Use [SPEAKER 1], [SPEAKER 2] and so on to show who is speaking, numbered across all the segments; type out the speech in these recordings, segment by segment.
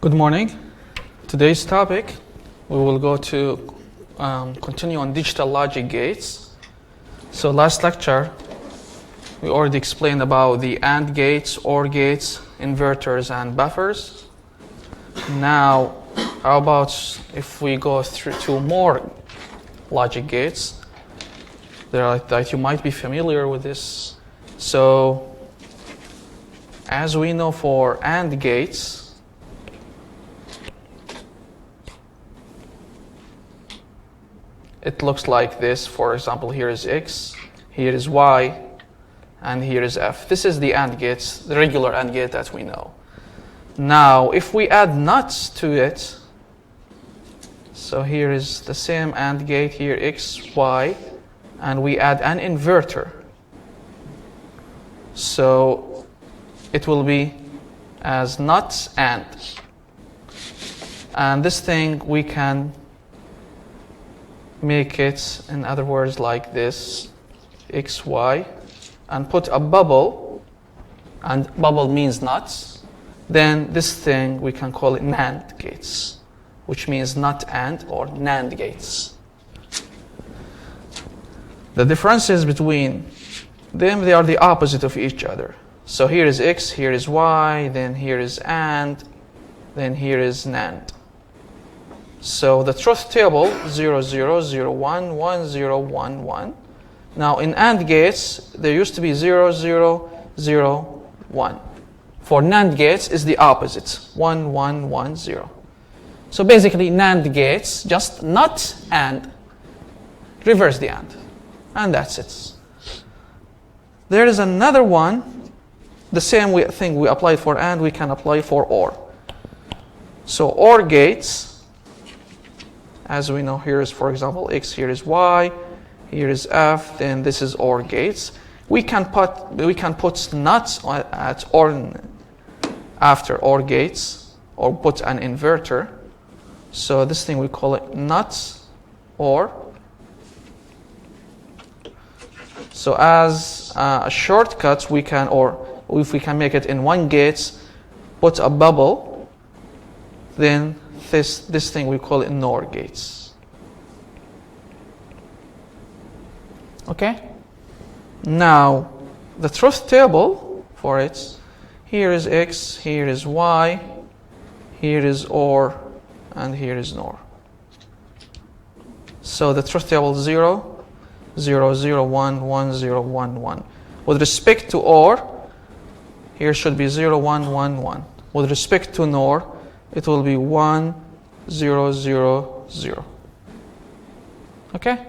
[SPEAKER 1] Good morning. Today's topic, we will go to continue on digital logic gates. So last lecture, we already explained about the AND gates, OR gates, inverters, and buffers. Now, how about if we go through to more logic gates that you might be familiar with this. So, as we know for AND gates, it looks like this. For example, here is X, here is Y, and here is F. This is the AND gates, the regular AND gate that we know. Now, if we add nuts to it, so here is the same AND gate, here X, Y, and we add an inverter. So it will be as nuts and this thing we can make it, in other words, like this, X, Y, and put a bubble, and bubble means nuts. Then this thing, we can call it NAND gates, which means nut and or NAND gates. The differences between them, they are the opposite of each other. So here is X, here is Y, then here is AND, then here is NAND. So the truth table, 0, 0, 0, 1, 1, 0, 1, 1. Now in AND gates, there used to be 0, 0, 0, 1. For NAND gates, is the opposite, 1, 1, 1, 0. So basically NAND gates, just nut and reverse the and that's it. There is another one, the same thing we applied for AND, we can apply for OR. So OR gates, as we know, here is, for example, X, here is Y, here is F, then this is OR gates. We can put nuts at OR after OR gates, or put an inverter. So this thing we call it nuts OR. So as a shortcut, we can, or if we can make it in one gate, put a bubble, then this thing we call it NOR gates. Okay? Now, the truth table for it, here is X, here is Y, here is OR, and here is NOR. So the truth table 0, 0, 0, 1, 1, 0, 1, 1. With respect to OR, here should be 0, 1, 1, 1. With respect to NOR, it will be 1, 0, 0, 0. Okay?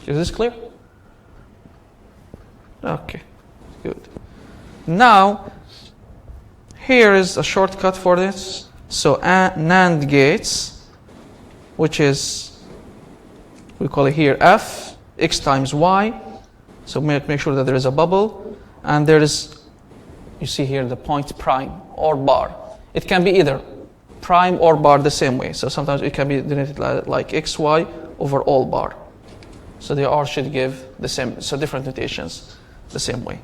[SPEAKER 1] Is this clear? Okay, good. Now, here is a shortcut for this. So NAND gates, which is, we call it here F, X times Y. So make sure that there is a bubble, and there is, you see here the point prime or bar. It can be either prime or bar the same way. So sometimes it can be denoted like XY over all bar. So they all should give the same, so different notations the same way.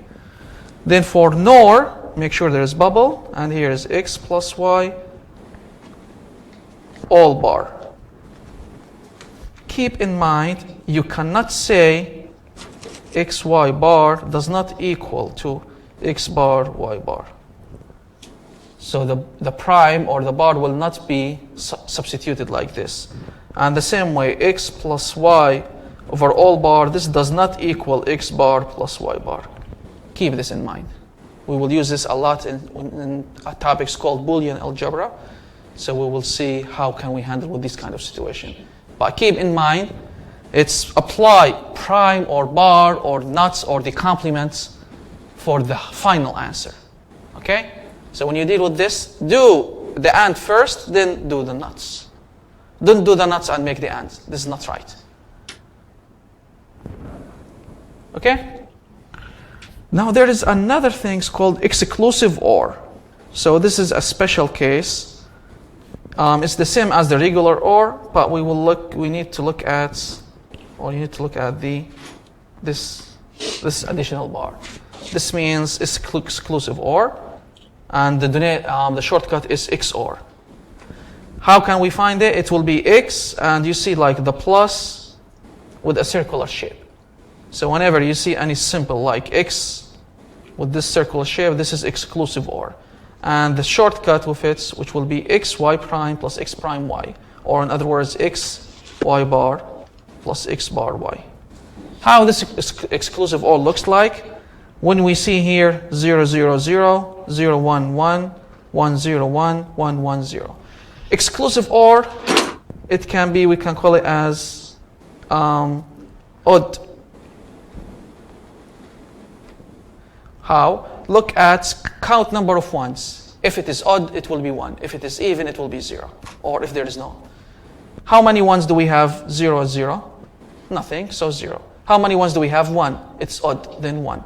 [SPEAKER 1] Then for NOR, make sure there is bubble, and here is X plus Y, all bar. Keep in mind, you cannot say XY bar does not equal to X bar, Y bar. So the prime or the bar will not be substituted like this. And the same way, X plus Y over all bar, this does not equal X bar plus Y bar. Keep this in mind. We will use this a lot in topics called Boolean algebra. So we will see how can we handle with this kind of situation. But keep in mind, it's apply prime or bar or nuts or the complements for the final answer. Okay? So when you deal with this, do the AND first, then do the nuts. Don't do the nuts and make the AND. This is not right. Okay? Now there is another thing called exclusive OR. So this is a special case. It's the same as the regular OR, but we need to look at this additional bar. This means it's exclusive OR. and the shortcut is XOR. How can we find it? It will be X, and you see like the plus with a circular shape. So whenever you see any symbol like X with this circular shape, this is exclusive OR. And the shortcut with it, which will be XY prime plus X prime Y, or in other words, X Y bar plus X bar Y. How this exclusive OR looks like, when we see here 0, 0, 0, 0, 1, 1, 1, 0, 1, 1, 1, 0. Exclusive OR, it can be, we can call it as odd. How? Look at count number of ones. If it is odd, it will be 1. If it is even, it will be 0. Or if there is no. How many ones do we have? 0, 0. Nothing, so 0. How many ones do we have? 1. It's odd, then 1.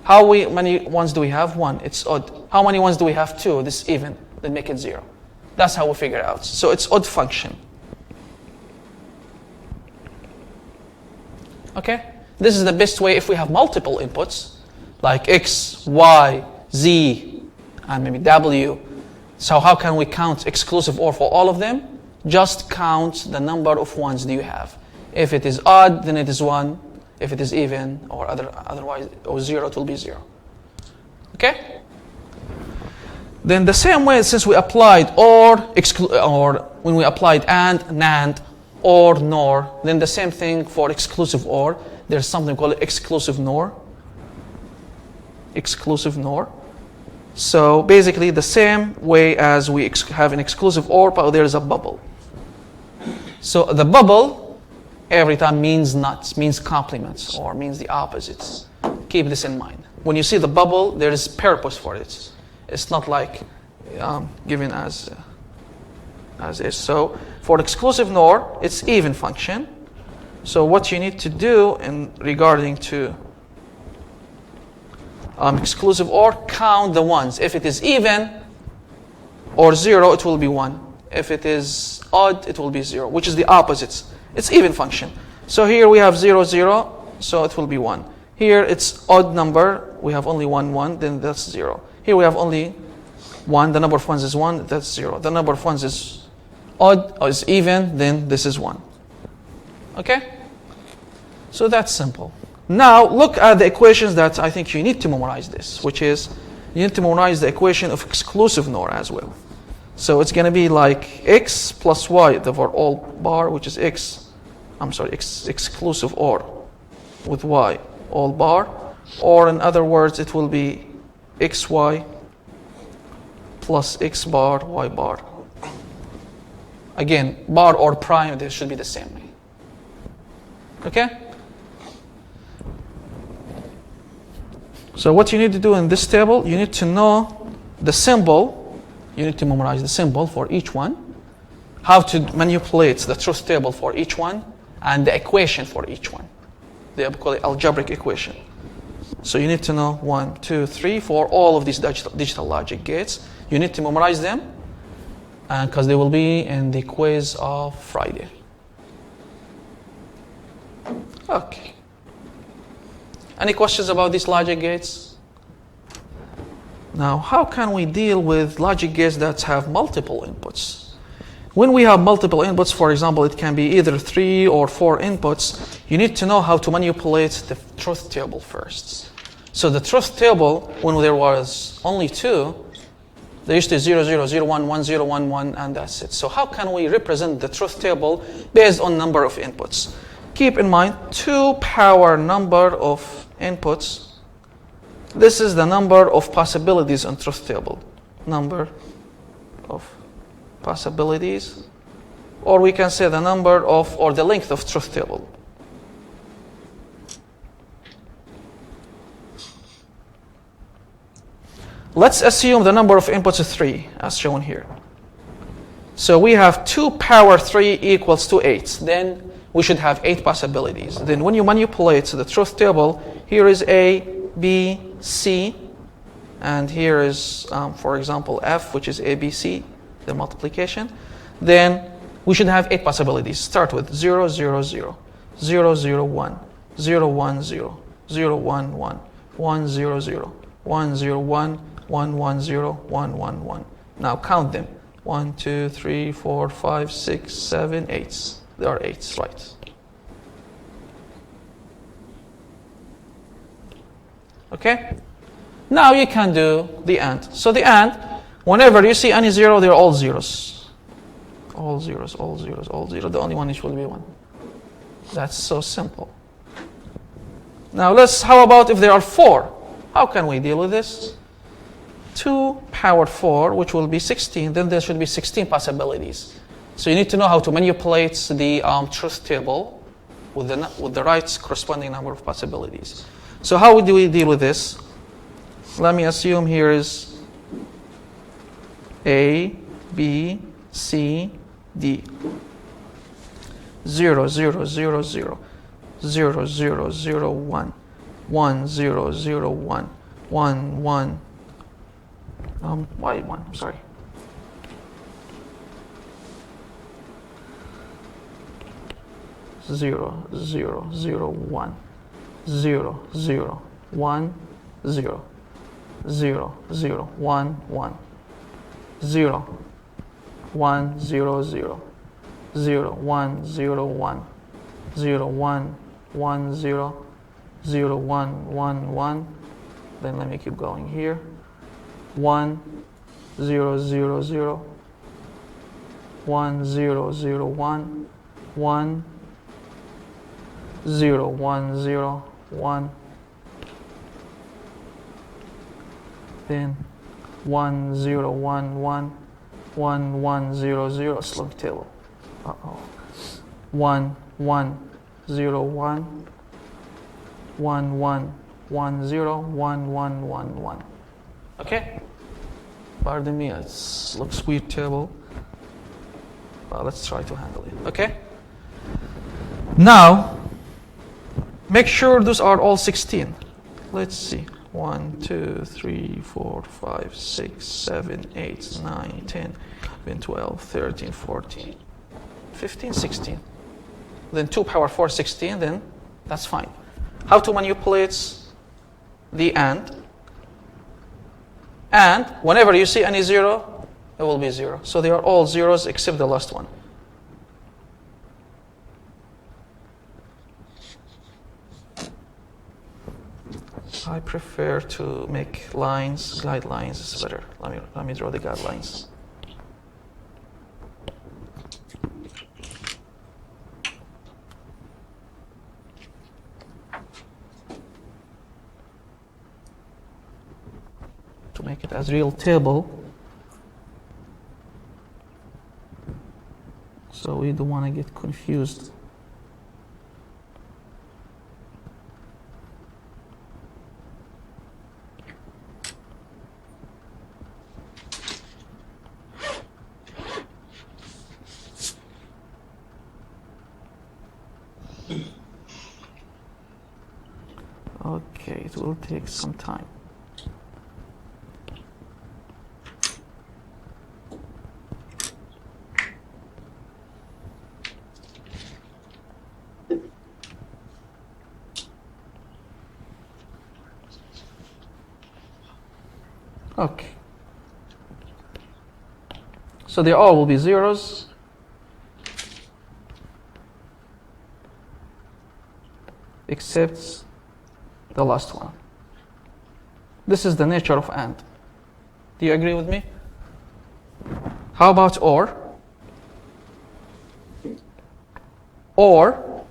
[SPEAKER 1] How many ones do we have? 1. It's odd. How many ones do we have? 2. This is even, then make it 0. That's how we figure it out. So it's odd function. Okay? This is the best way if we have multiple inputs, like X, Y, Z, and maybe W. So how can we count exclusive OR for all of them? Just count the number of ones do you have. If it is odd, then it is 1. If it is even, or otherwise, or 0, it will be 0. Okay? Then the same way, since we applied or when we applied and, NAND, or NOR, then the same thing for exclusive OR. There's something called exclusive NOR. Exclusive NOR. So basically the same way as we have an exclusive OR, but there is a bubble. So the bubble every time means not, means complements, or means the opposites. Keep this in mind. When you see the bubble, there is purpose for it. It's not like given as is. So for exclusive NOR, it's even function. So what you need to do in regarding to exclusive OR, count the ones. If it is even or 0, it will be 1. If it is odd, it will be 0, which is the opposites. It's even function. So here we have 0, 0, so it will be 1. Here it's odd number, we have only 1, 1, then that's 0. Here we have only 1, the number of ones is 1, that's 0. The number of ones is odd or is even, then this is 1. Okay? So that's simple. Now look at the equations that I think you need to memorize this, which is you need to memorize the equation of exclusive NOR as well. So it's going to be like X plus Y, the for all bar, which is exclusive OR with Y, all bar. Or in other words, it will be XY plus X bar, Y bar. Again, bar or prime, they should be the same. Okay? So what you need to do in this table, you need to know the symbol. You need to memorize the symbol for each one, how to manipulate the truth table for each one, and the equation for each one. They call it algebraic equation. So you need to know 1, 2, 3 for all of these digital logic gates. You need to memorize them, because they will be in the quiz of Friday. Okay. Any questions about these logic gates? Now, how can we deal with logic gates that have multiple inputs? When we have multiple inputs, for example, it can be either 3 or 4 inputs, you need to know how to manipulate the truth table first. So the truth table, when there was only 2, they used to 0, 0, 0, 1, 1, 0, 1, 1, and that's it. So how can we represent the truth table based on number of inputs? Keep in mind, 2 power number of inputs. This is the number of possibilities on truth table. Number of possibilities. Or we can say the number of, or the length of truth table. Let's assume the number of inputs is 3, as shown here. So we have 2 power 3 equals to 8. Then we should have 8 possibilities. Then when you manipulate the truth table, here is A, B, C, and here is, for example, F, which is A, B, C, the multiplication. Then we should have 8 possibilities. Start with 0, 0, 0, 0, 0, 1, 0, 1, 0, 0, 1, 1, 1, 0, 0, 1, 0, 1, 1, 1, 0, 1, 1, 1. Now count them. 1, 2, 3, 4, 5, 6, 7, 8. There are 8, right? Okay? Now you can do the AND. So the AND, whenever you see any 0, they're all zeros. All zeros, all zeros, all zeros. The only one which will be 1. That's so simple. Now how about if there are 4? How can we deal with this? 2 power 4, which will be 16, then there should be 16 possibilities. So you need to know how to manipulate the truth table with the right corresponding number of possibilities. So how do we deal with this? Let me assume here is A, B, C, D. 0, 0, 0, 0. 0, 0, 0, 1. 1, 0, 0, 1. 1, 1. Why 1? I'm sorry. Zero, 0, 0, 1. 0, 0, 1, 0. 0, 0, 1, 1. 0, 1, 0, 0. 0, 1, 0, 1. 0, 1, 1, 0. 0, 1, 1, 1. Then let me keep going here. 1, 0, 0, 0. 1, 0, 0, 1. 1, 0, 1, 0, 1. Then 1, 0, 1, 1. 1, 1, 0, 0. Slug table. 1, 1, 0, 1. 1, 1, 1, 0, 1, 1, 1, 1. Okay? Pardon me, it looks weird table. Well, let's try to handle it. Okay? Now, make sure those are all 16. Let's see. 1, 2, 3, 4, 5, 6, 7, 8, 9, 10, 11, 12, 13, 14, 15, 16. Then 2 power 4, 16, then that's fine. How to manipulate the AND? And whenever you see any 0, it will be 0. So they are all zeros except the last one. I prefer to make lines, guidelines is better. Let me draw the guidelines. To make it as real table. So we don't want to get confused. Okay, it will take some time. Okay. So they all will be zeros. Except the last one. This is the nature of AND. Do you agree with me? How about OR? OR,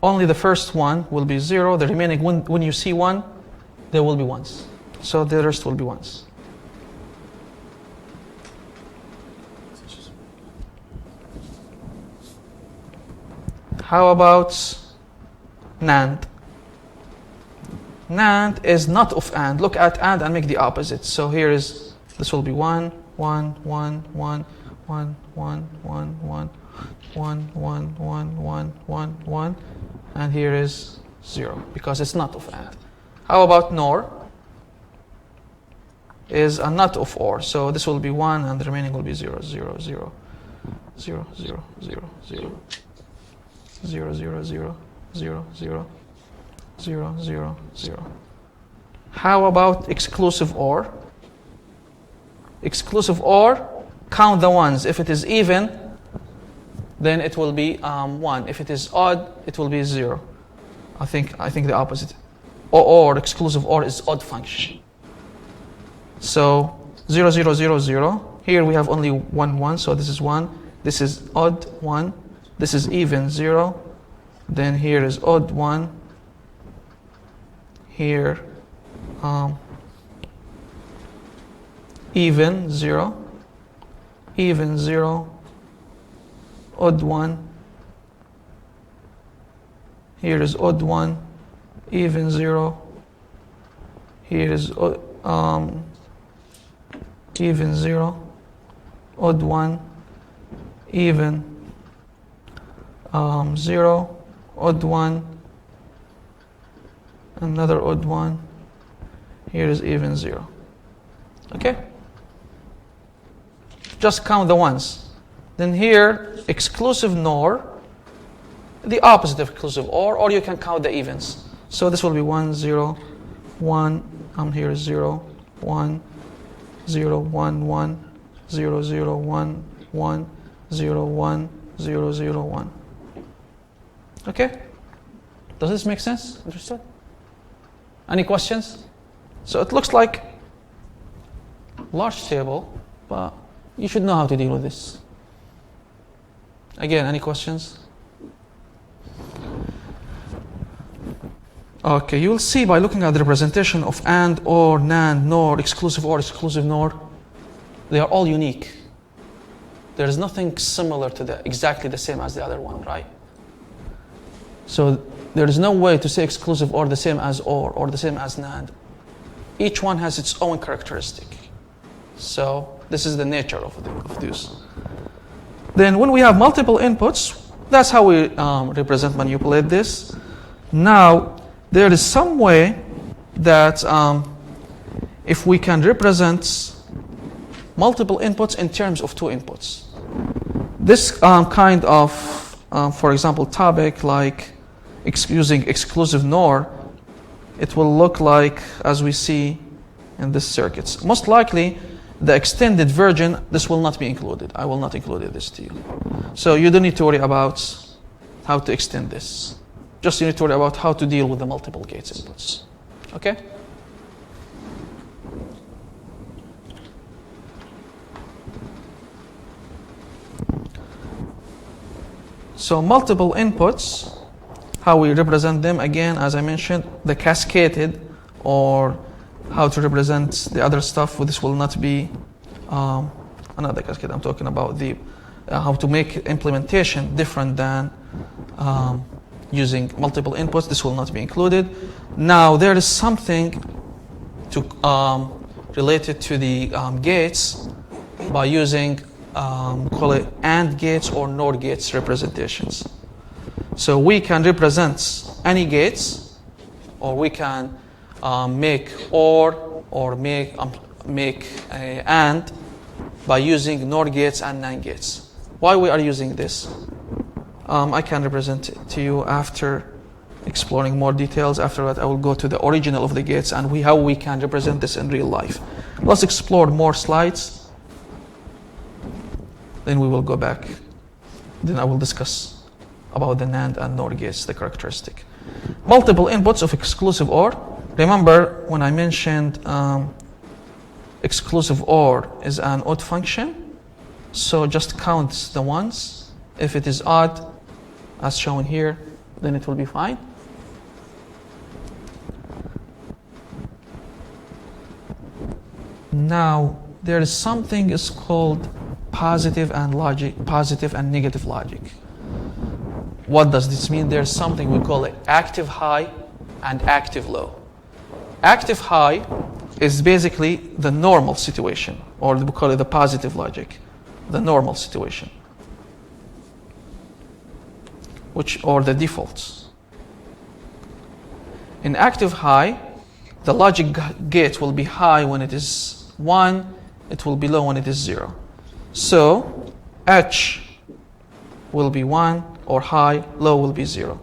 [SPEAKER 1] only the first one will be 0. The remaining, when you see 1, there will be 1s. So the rest will be 1s. How about NAND? NAND is not of AND. Look at AND and make the opposite. So here is, this will be 1, 1, 1, 1, 1, 1, 1, 1, 1, 1, 1, 1, 1, 1, and here is 0 because it's not of AND. How about NOR? Is a not of OR. So this will be 1 and the remaining will be 0, 0, 0, 0, 0, 0, 0. 0, 0, 0, 0, 0, 0, 0, 0. How about exclusive OR? Exclusive OR, count the ones. If it is even, then it will be 1. If it is odd, it will be 0. I think the opposite. Or exclusive OR is odd function. So 0, 0, 0, 0. Here we have only 1, 1, so this is 1. This is odd 1. This is even 0. Then here is odd 1. Here even 0. Even 0. Odd 1. Here is odd 1. Even 0. Here is even 0. Odd 1. Even 0. Odd 1. Another odd 1. Here is even 0. Okay? Just count the ones. Then here, exclusive NOR, the opposite of exclusive or you can count the evens. So this will be 1, 0, 1, here is 0, 1, 0, 1, 1, 0, 0, 1, 1, 0, 1, 0, 0, 1. Okay? Does this make sense? Understood? Any questions? So it looks like large table, but you should know how to deal with this. Again, any questions? Okay, you will see by looking at the representation of AND, OR, NAND, NOR, exclusive NOR, they are all unique. There is nothing similar to exactly the same as the other one, right? So there is no way to say exclusive OR the same as OR or the same as NAND. Each one has its own characteristic. So this is the nature of this. Then when we have multiple inputs, that's how we manipulate this. Now, there is some way that if we can represent multiple inputs in terms of 2 inputs. This kind of, for example, topic like using exclusive NOR, it will look like as we see in this circuits. Most likely, the extended version, this will not be included. I will not include this to you. So you don't need to worry about how to extend this. Just you need to worry about how to deal with the multiple gates inputs. Okay? So multiple inputs, how we represent them, again, as I mentioned, the cascaded or how to represent the other stuff. This will not be another cascade. I'm talking about the how to make implementation different than using multiple inputs. This will not be included. Now there is something to related to the gates by using call it AND gates or NOR gates representations. So we can represent any gates, or we can make or make AND by using NOR gates and NAND gates. Why we are using this? I can represent it to you after exploring more details. After that, I will go to the original of the gates and how we can represent this in real life. Let's explore more slides. Then we will go back. Then I will discuss about the NAND and NOR gates, the characteristic. Multiple inputs of exclusive OR. Remember when I mentioned exclusive OR is an odd function. So just count the ones. If it is odd, as shown here, then it will be fine. Now, there is something is called positive and negative logic. What does this mean? There's something we call it active high and active low. Active high is basically the normal situation, or we call it the positive logic, the normal situation, or the defaults. In active high, the logic gate will be high when it is 1, it will be low when it is 0. So H will be 1 or high, low will be 0.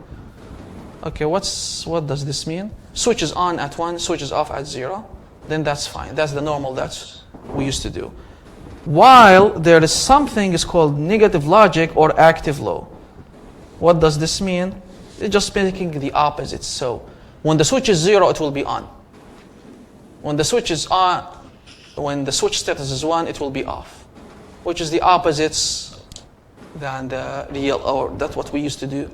[SPEAKER 1] Okay, what does this mean? Switch is on at 1, switch is off at 0. Then that's fine. That's the normal that we used to do. While there is something is called negative logic or active low. What does this mean? It's just making the opposite. So when the switch is 0, it will be on. When the switch is on, when the switch status is 1, it will be off, which is the opposites than the real, or that's what we used to do.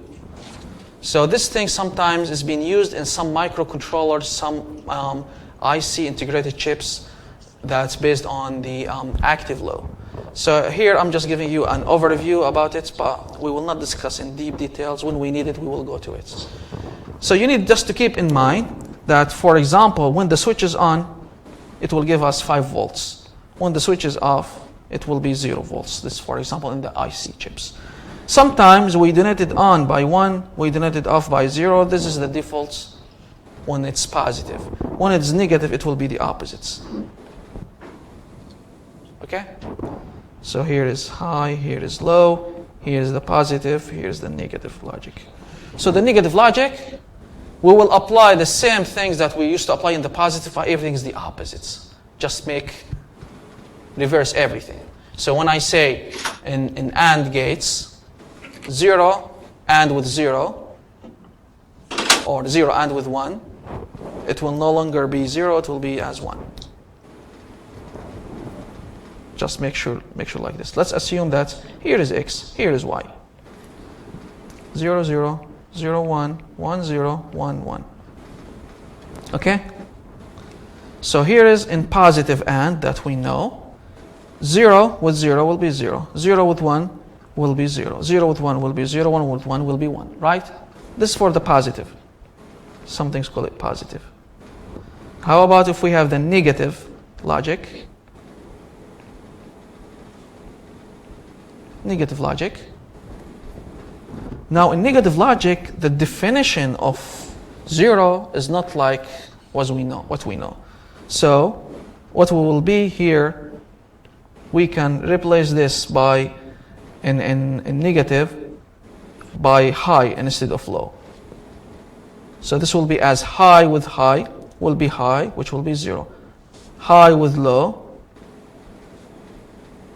[SPEAKER 1] So this thing sometimes is being used in some microcontrollers, some IC integrated chips that's based on the active low. So here I'm just giving you an overview about it, but we will not discuss in deep details. When we need it, we will go to it. So you need just to keep in mind that, for example, when the switch is on, it will give us 5 volts. When the switch is off, it will be 0 volts. This, for example, in the IC chips. Sometimes we donate it on by 1, we donate it off by 0. This is the defaults when it's positive. When it's negative, it will be the opposites. Okay? So here is high, here is low, here is the positive, here is the negative logic. So the negative logic, we will apply the same things that we used to apply in the positive, but everything is the opposites. Just reverse everything. So when I say in AND gates, 0 AND with 0, or 0 AND with 1, it will no longer be 0, it will be as 1. Just make sure like this. Let's assume that here is X, here is Y. 0, 0, 0, 1, 1, 0, 1, 1. Okay? So here is in positive AND that we know. 0 with 0 will be 0. 0 with 1 will be 0. 0 with 1 will be 0. 1 with 1 will be 1. Right? This is for the positive. Some things call it positive. How about if we have the negative logic? Negative logic. Now in negative logic, the definition of 0 is not like what we know. So what will be here, we can replace this by in negative by high instead of low. So this will be as high with high will be high, which will be 0. High with low,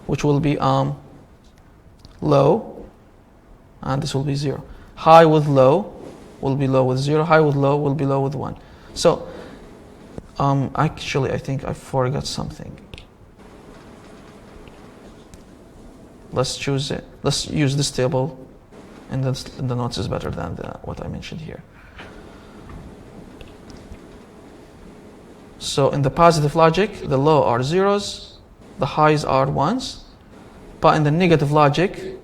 [SPEAKER 1] which will be low, and this will be 0. High with low will be low with 0. High with low will be low with 1. So actually I think I forgot something. Let's choose it. Let's use this table, and the notes is better than what I mentioned here. So in the positive logic, the low are 0s, the highs are 1s. But in the negative logic,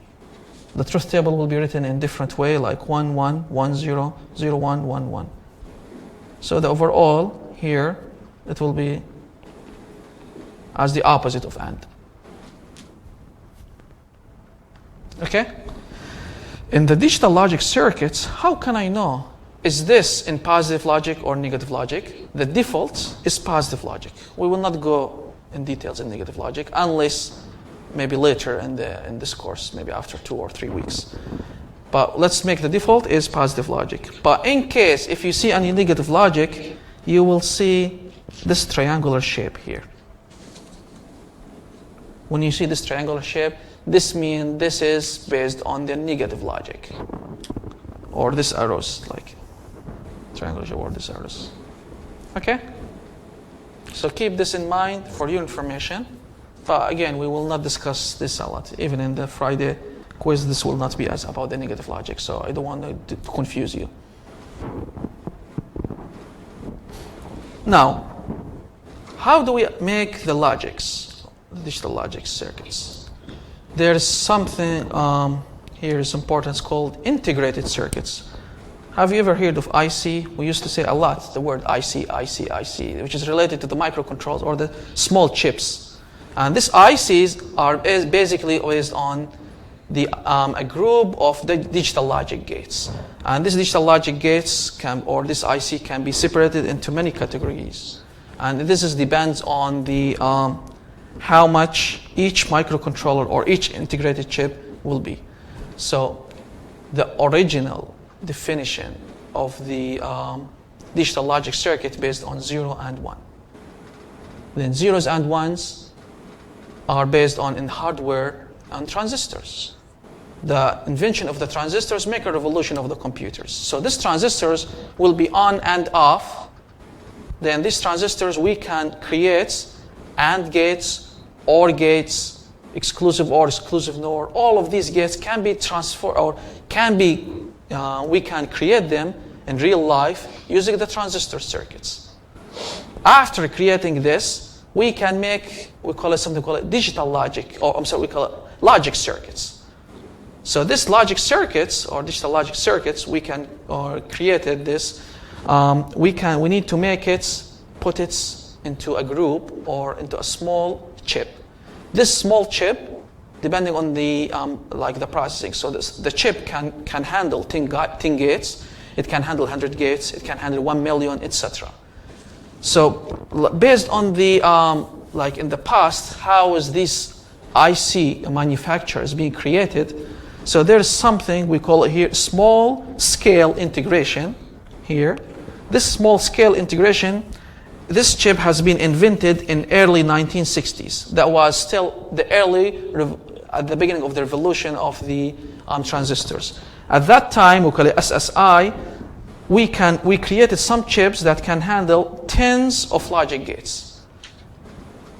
[SPEAKER 1] the truth table will be written in a different way, like 1, 1, 1, 0, 0, 1, 1, 1. So the overall here, it will be as the opposite of AND. Okay? In the digital logic circuits, how can I know? Is this in positive logic or negative logic? The default is positive logic. We will not go in details in negative logic unless maybe later in this course, maybe after 2 or 3 weeks. But let's make the default is positive logic. But in case if you see any negative logic, you will see this triangular shape here. When you see this triangular shape, this means this is based on the negative logic. Or this arrows, like triangular shape or this arrows. Okay? So keep this in mind for your information. But again, we will not discuss this a lot. Even in the Friday quiz, this will not be as about the negative logic. So I don't want to confuse you. Now, how do we make the logics, the digital logic circuits? There's something here is important. It's called integrated circuits. Have you ever heard of IC? We used to say a lot the word IC, IC, IC, which is related to the microcontrollers or the small chips. And these ICs are basically based on the a group of the digital logic gates. And these digital logic gates or this IC can be separated into many categories. And this depends on the how much each microcontroller or each integrated chip will be. So the original definition of the digital logic circuit based on 0 and 1. Then zeros and ones are based on in hardware and transistors. The invention of the transistors make a revolution of the computers. So these transistors will be on and off. Then these transistors we can create AND gates, OR gates, exclusive OR, exclusive NOR. All of these gates can be transferred or we can create them in real life using the transistor circuits. After creating this, we can make, we call it digital logic, we call it logic circuits. So this logic circuits or digital logic circuits, we can created this. We need to make it, put it into a group or into a small chip. This small chip, depending on the the processing, so the chip can handle 10 gates. It can handle 100 gates. It can handle 1 million, etc. So based on the in the past, how is this IC manufacturers being created? So there's something we call it here small scale integration here. This small scale integration, this chip has been invented in early 1960s. That was still at the beginning of the revolution of the transistors. At that time, we call it SSI, we created some chips that can handle tens of logic gates.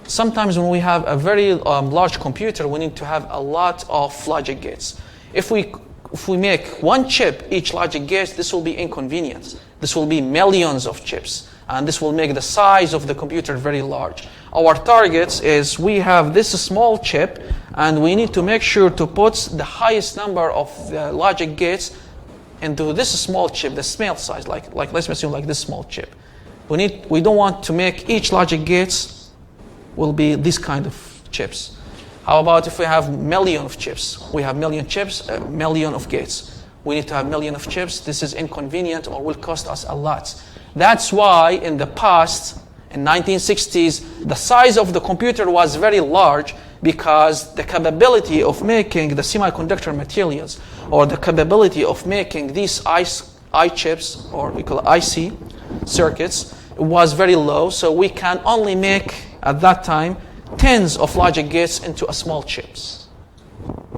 [SPEAKER 1] Sometimes when we have a very large computer, we need to have a lot of logic gates. If we make one chip, each logic gate, this will be inconvenient. This will be millions of chips, and this will make the size of the computer very large. Our target is we have this small chip, and we need to make sure to put the highest number of the logic gates into this small chip, the small size, like let's assume like this small chip. We don't want to make each logic gates will be this kind of chips. How about if we have million of chips? We have million chips, a million of gates. We need to have million of chips. This is inconvenient or will cost us a lot. That's why in the past, in 1960s, the size of the computer was very large because the capability of making the semiconductor materials or the capability of making these I chips, or we call it IC circuits, was very low. So we can only make, at that time, tens of logic gates into a small chips.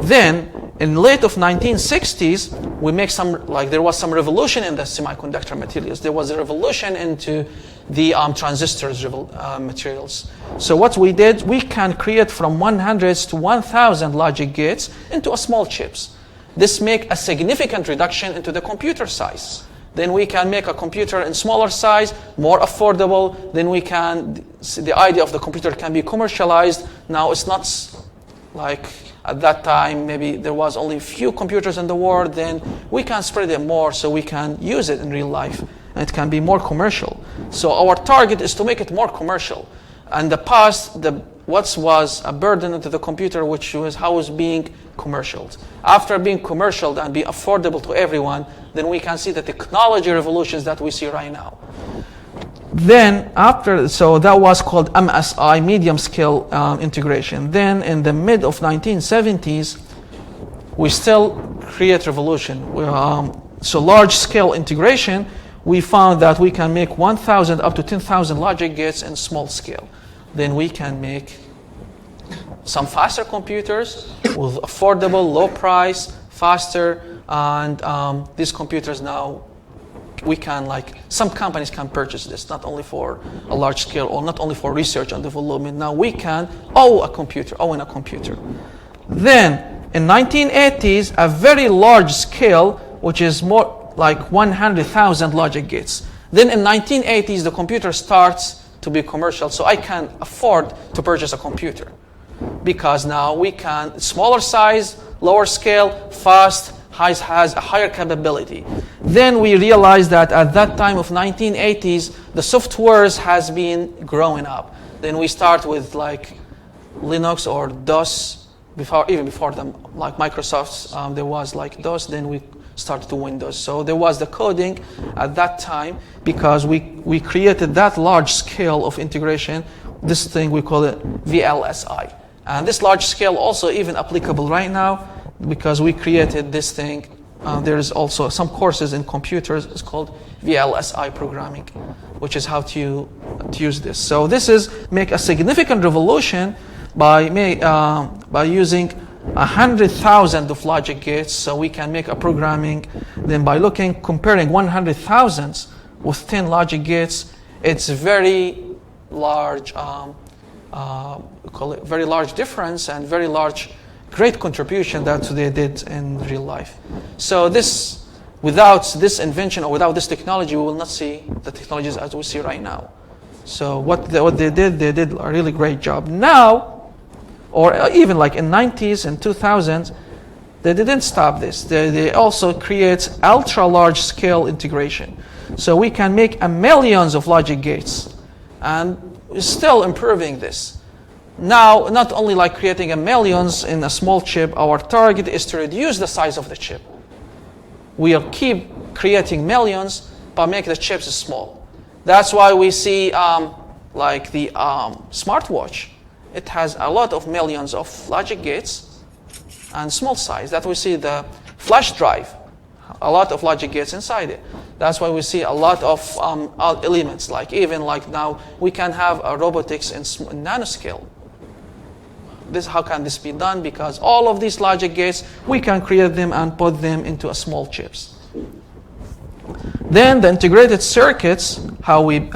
[SPEAKER 1] Then, in late of 1960s, we make there was some revolution in the semiconductor materials. There was a revolution into the transistors materials. So what we did, we can create from 100 to 1,000 logic gates into a small chips. This make a significant reduction into the computer size. Then we can make a computer in smaller size, more affordable. Then the idea of the computer can be commercialized. Now it's not like at that time, maybe there was only a few computers in the world. Then we can spread it more so we can use it in real life. And it can be more commercial. So our target is to make it more commercial. In the past, what was a burden into the computer, which was how it was being commercialized. After being commercialized and be affordable to everyone, then we can see the technology revolutions that we see right now. Then so that was called MSI, medium scale integration. Then in the mid of 1970s, we still create revolution. So large scale integration, we found that we can make 1,000 up to 10,000 logic gates in small scale. Then we can make some faster computers with affordable, low price, faster, and these computers now we can some companies can purchase this, not only for a large scale or not only for research and development. Now we can own a computer. Then in 1980s, a very large scale, which is more like 100,000 logic gates. Then in 1980s, the computer starts to be commercial, so I can afford to purchase a computer because now we can smaller size, lower scale, fast, has a higher capability. Then we realized that at that time of 1980s, the softwares has been growing up. Then we start with Linux or DOS, even before them, like Microsoft's, there was DOS, then we started to Windows. So there was the coding at that time because we created that large scale of integration. This thing we call it VLSI. And this large scale also even applicable right now because we created this thing there is also some courses in computers. It's called VLSI programming, which is how to use this. So this is make a significant revolution by using 100,000 of logic gates. So we can make a programming. Then by comparing 100,000 with 10 logic gates, it's very large. Call it very large difference and very large, great contribution that they did in real life. So this, without this invention or without this technology, we will not see the technologies as we see right now. So what they did a really great job. Now, or even like in 90s and 2000s, they didn't stop this. They also create ultra large scale integration. So we can make millions of logic gates, and still improving this. Now, not only like creating millions in a small chip, our target is to reduce the size of the chip. We'll keep creating millions, but make the chips small. That's why we see like the smartwatch. It has a lot of millions of logic gates and small size. That we see the flash drive, a lot of logic gates inside it. That's why we see a lot of elements. Like even like now, we can have robotics in nanoscale. How can this be done? Because all of these logic gates, we can create them and put them into a small chips. Then the integrated circuits, how we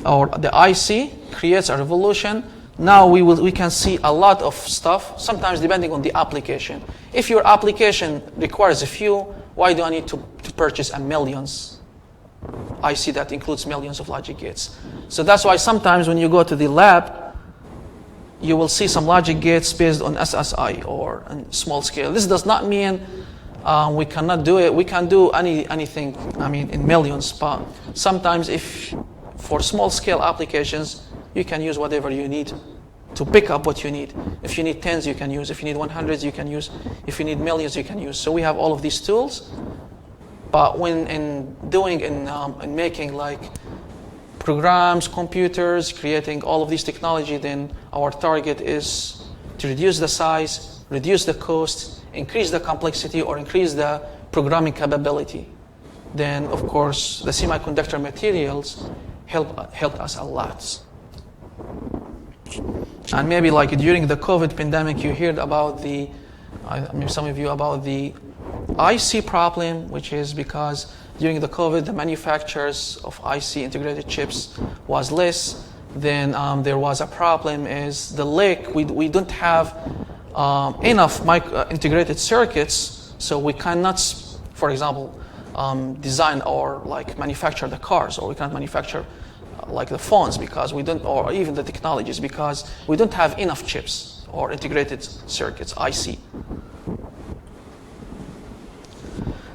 [SPEAKER 1] or the IC creates a revolution. Now we can see a lot of stuff. Sometimes depending on the application. If your application requires a few, why do I need to purchase a millions IC that includes millions of logic gates? So that's why sometimes when you go to the lab, you will see some logic gates based on SSI or on small scale. This does not mean we cannot do it. We can do anything, in millions. But sometimes if for small scale applications, you can use whatever you need to pick up what you need. If you need tens, you can use. If you need 100s, you can use. If you need millions, you can use. So we have all of these tools. But when in making like programs, computers, creating all of these technology, then our target is to reduce the size, reduce the cost, increase the complexity, or increase the programming capability. Then, of course, the semiconductor materials helped us a lot. And maybe like during the COVID pandemic, you heard about some of you about the IC problem, which is because during the COVID, the manufacturers of IC integrated chips was less. Then there was a problem is the lack. We don't have enough integrated circuits, so we cannot, for example, design or like manufacture the cars, or we cannot manufacture like the phones because we don't, or even the technologies because we don't have enough chips or integrated circuits, IC.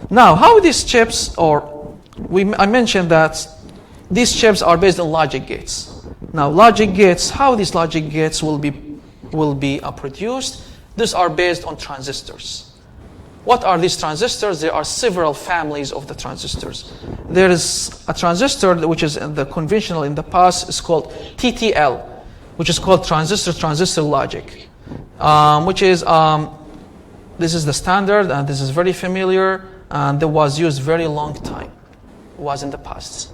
[SPEAKER 1] Now, how these chips, I mentioned that these chips are based on logic gates. Now, logic gates, how these logic gates will be produced? These are based on transistors. What are these transistors? There are several families of the transistors. There is a transistor which is in the conventional in the past is called TTL, which is called transistor logic, which is this is the standard and this is very familiar. And that was used very long time. It was in the past.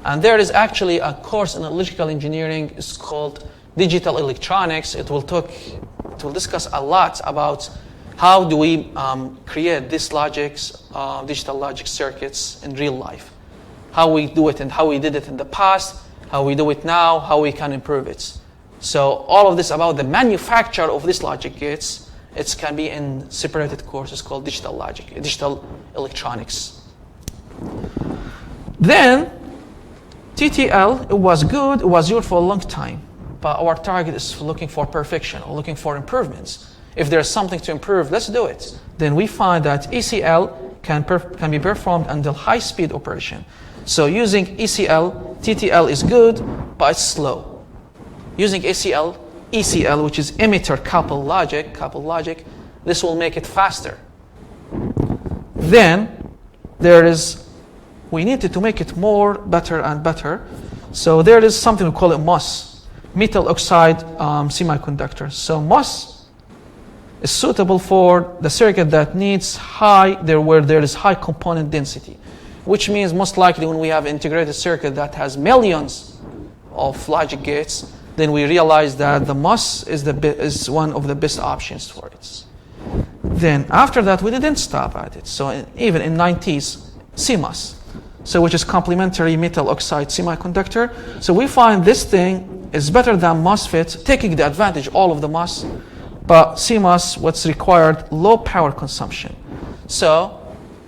[SPEAKER 1] And there is actually a course in electrical engineering. It's called digital electronics. It will discuss a lot about how do we create these digital logic circuits in real life. How we do it and how we did it in the past, how we do it now, how we can improve it. So all of this about the manufacture of these logic gates, it can be in separated courses called digital electronics. Then TTL, it was good, it was used for a long time, but our target is looking for perfection or looking for improvements. If there's something to improve, let's do it. Then we find that ECL can be performed under high-speed operation. So using ECL, TTL is good, but it's slow. Using ECL, which is emitter coupled logic, this will make it faster. Then we needed to make it better and better. So there is something we call it MOS, metal oxide semiconductor. So MOS is suitable for the circuit that needs where there is high component density, which means most likely when we have integrated circuit that has millions of logic gates, then we realize that the MOS is one of the best options for it. Then after that, we didn't stop at it. So even in 90s, CMOS, so which is complementary metal oxide semiconductor. So we find this thing is better than MOSFET, taking the advantage all of the MOS, but CMOS, what's required, low power consumption. So,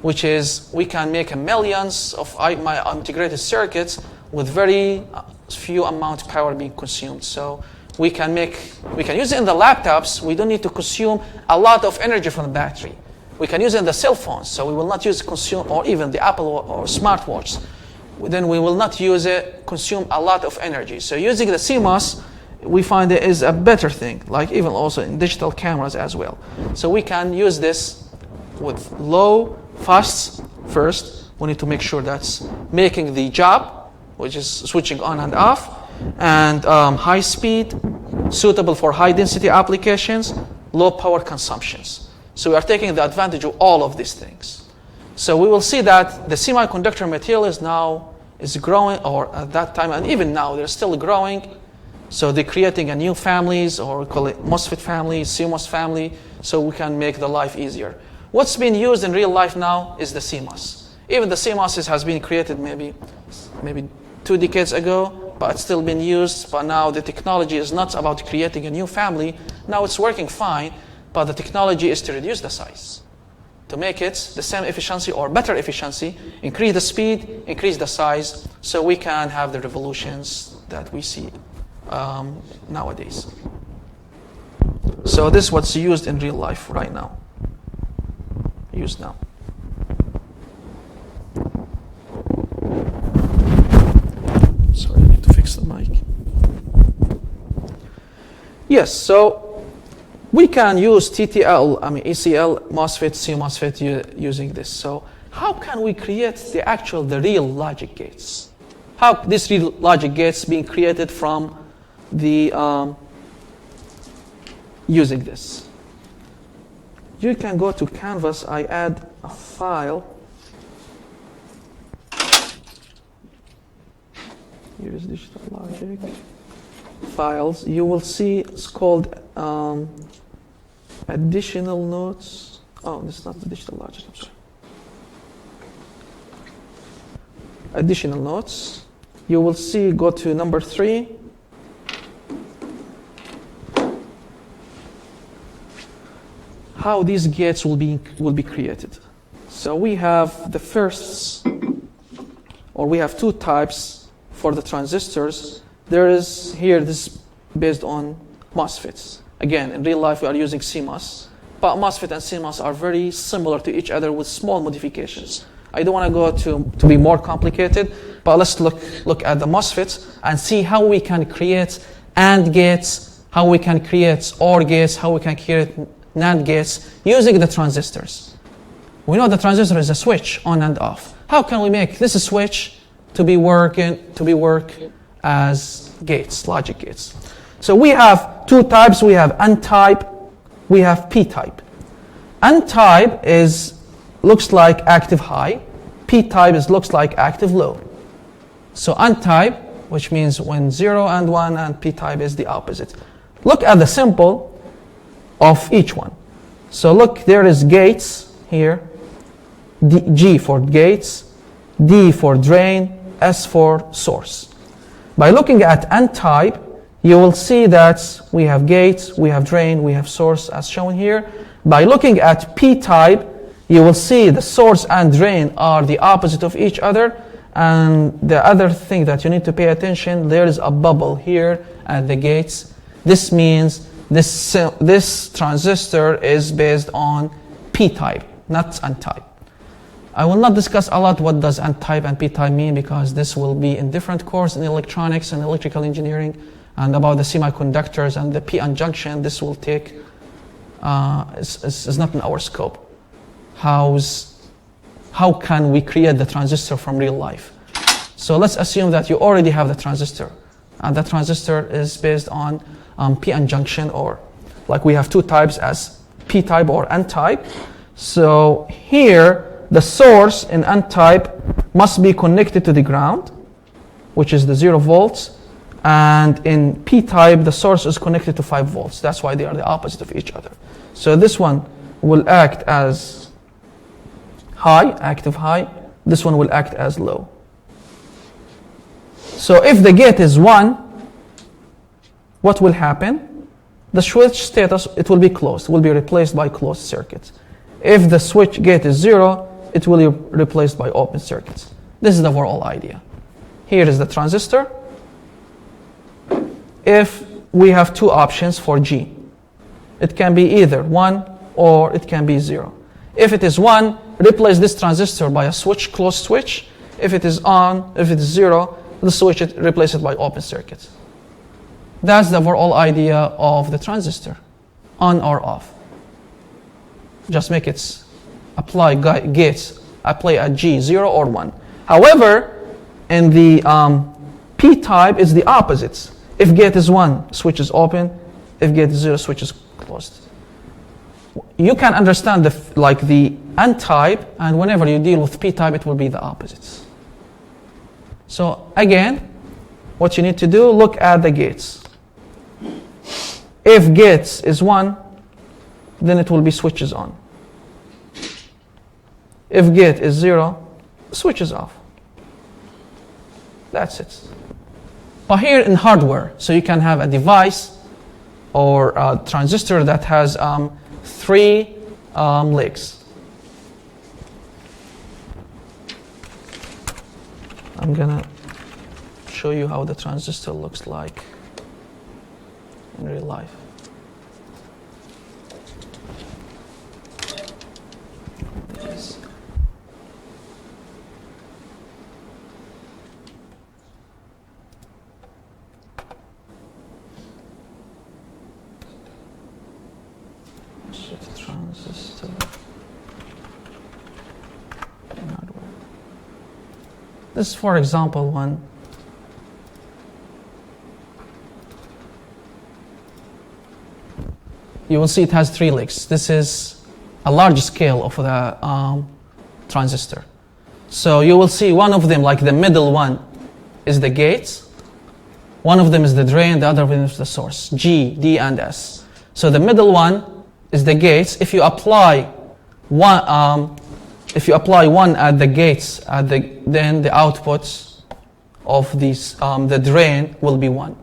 [SPEAKER 1] which is, we can make millions of my integrated circuits with very few amount of power being consumed. So we can use it in the laptops. We don't need to consume a lot of energy from the battery. We can use it in the cell phones. So we will not consume, or even the Apple or smartwatch. Then we will not consume a lot of energy. So using the CMOS, we find it is a better thing, like even also in digital cameras as well. So we can use this with low, fast first. We need to make sure that's making the job, which is switching on and off, and high speed, suitable for high density applications, low power consumptions. So we are taking the advantage of all of these things. So we will see that the semiconductor material is growing, or at that time, and even now, they're still growing. So they're creating a new families, or we call it MOSFET family, CMOS family, so we can make the life easier. What's been used in real life now is the CMOS. Even the CMOS has been created maybe 2 decades ago, but it's still been used. But now the technology is not about creating a new family. Now it's working fine, but the technology is to reduce the size, to make it the same efficiency or better efficiency, increase the speed, increase the size, so we can have the revolutions that we see nowadays. So this is what's used in real life right now. Used now. Sorry, I need to fix the mic. Yes, so we can use TTL, ECL, MOSFET, CMOSFET using this. So how can we create the real logic gates? How these real logic gates being created from the using this? You can go to Canvas. I add a file. Here is digital logic files. You will see it's called additional notes. Oh, this is not the digital logic. I'm sorry. Additional notes. You will see. Go to number 3. How these gates will be created. So we have the first, or we have 2 types for the transistors. There is here, this is based on MOSFETs. Again, in real life we are using CMOS, but MOSFET and CMOS are very similar to each other with small modifications. I don't want to go to be more complicated, but let's look at the MOSFETs and see how we can create AND gates, how we can create OR gates, how we can create NAND gates using the transistors. We know the transistor is a switch on and off. How can we make this switch to work as gates, logic gates? So we have 2 types. We have N-type, we have P-type. N-type looks like active high. P-type looks like active low. So N-type, which means when 0 and 1, and P-type is the opposite. Look at the symbol of each one. So look, there is gates here, G for gates, D for drain, S for source. By looking at N-type, you will see that we have gates, we have drain, we have source as shown here. By looking at P-type, you will see the source and drain are the opposite of each other. And the other thing that you need to pay attention, there is a bubble here at the gates. This means this transistor is based on P-type, not N-type. I will not discuss a lot what does N-type and P-type mean, because this will be in different course in electronics and electrical engineering, and about the semiconductors and the p-n junction. This will take, is not in our scope. How can we create the transistor from real life? So let's assume that you already have the transistor, and that transistor is based on p-n junction, or like we have 2 types as p-type or n-type. So here, the source in n-type must be connected to the ground, which is the 0 volts. And in p-type, the source is connected to 5 volts. That's why they are the opposite of each other. So this one will act as high, active high. This one will act as low. So if the gate is 1, what will happen? The switch status, it will be closed. It will be replaced by closed circuits. If the switch gate is 0, it will be replaced by open circuits. This is the overall idea. Here is the transistor. If we have two options for G, it can be either 1 or it can be 0. If it is 1, replace this transistor by a switch, closed switch. If it is on, if it is 0, the switch, replace it by open circuits. That's the overall idea of the transistor, on or off. Just make it apply gates, apply at G, 0 or 1. However, in the p-type, it's the opposites. If gate is 1, switch is open. If gate is 0, switch is closed. You can understand the n-type, and whenever you deal with p-type, it will be the opposites. So again, what you need to do, look at the gates. If gates is 1, then it will be switches on. If gate is 0, switch is off. That's it. But here in hardware, so you can have a device or a transistor that has 3 legs. I'm gonna show you how the transistor looks like in real life. Yes. Transistor. This is, for example, one. You will see it has 3 legs. This is a large scale of the transistor. So you will see one of them, like the middle one, is the gate. One of them is the drain, the other one is the source, G, D, and S. So the middle one is the gates. If you apply one at the gates, then the outputs of these, the drain will be 1.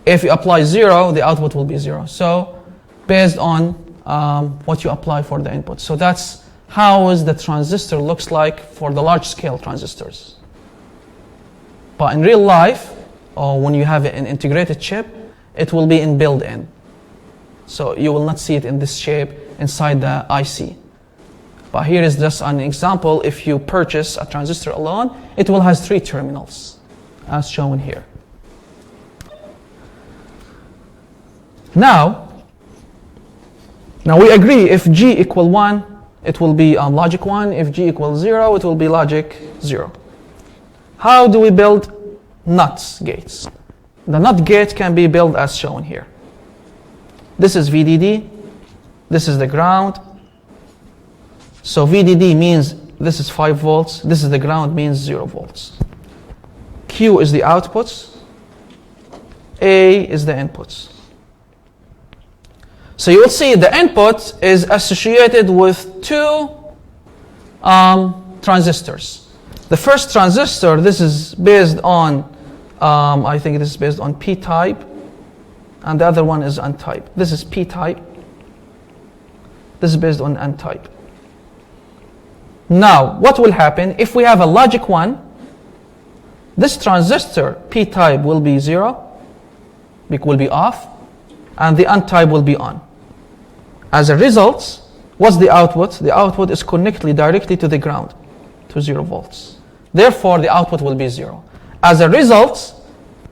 [SPEAKER 1] If you apply 0, the output will be 0. So based on what you apply for the input. So that's how the transistor looks like for the large scale transistors. But in real life, or when you have an integrated chip, it will be in built-in. So you will not see it in this shape inside the IC. But here is just an example. If you purchase a transistor alone, it will have 3 terminals, as shown here. Now we agree if G equal 1, it will be logic 1. If G equals 0, it will be logic 0. How do we build NOT gates? The NOT gate can be built as shown here. This is VDD. This is the ground. So VDD means this is 5 volts. This is the ground, means 0 volts. Q is the outputs. A is the inputs. So you will see the input is associated with 2 transistors. The first transistor, this is based on, I think this is based on p-type, and the other one is n-type. This is p-type. This is based on n-type. Now, what will happen if we have a logic 1? This transistor, p-type, will be 0, will be off, and the n-type will be on. As a result, what's the output? The output is connected directly to the ground, to 0 volts. Therefore, the output will be 0. As a result,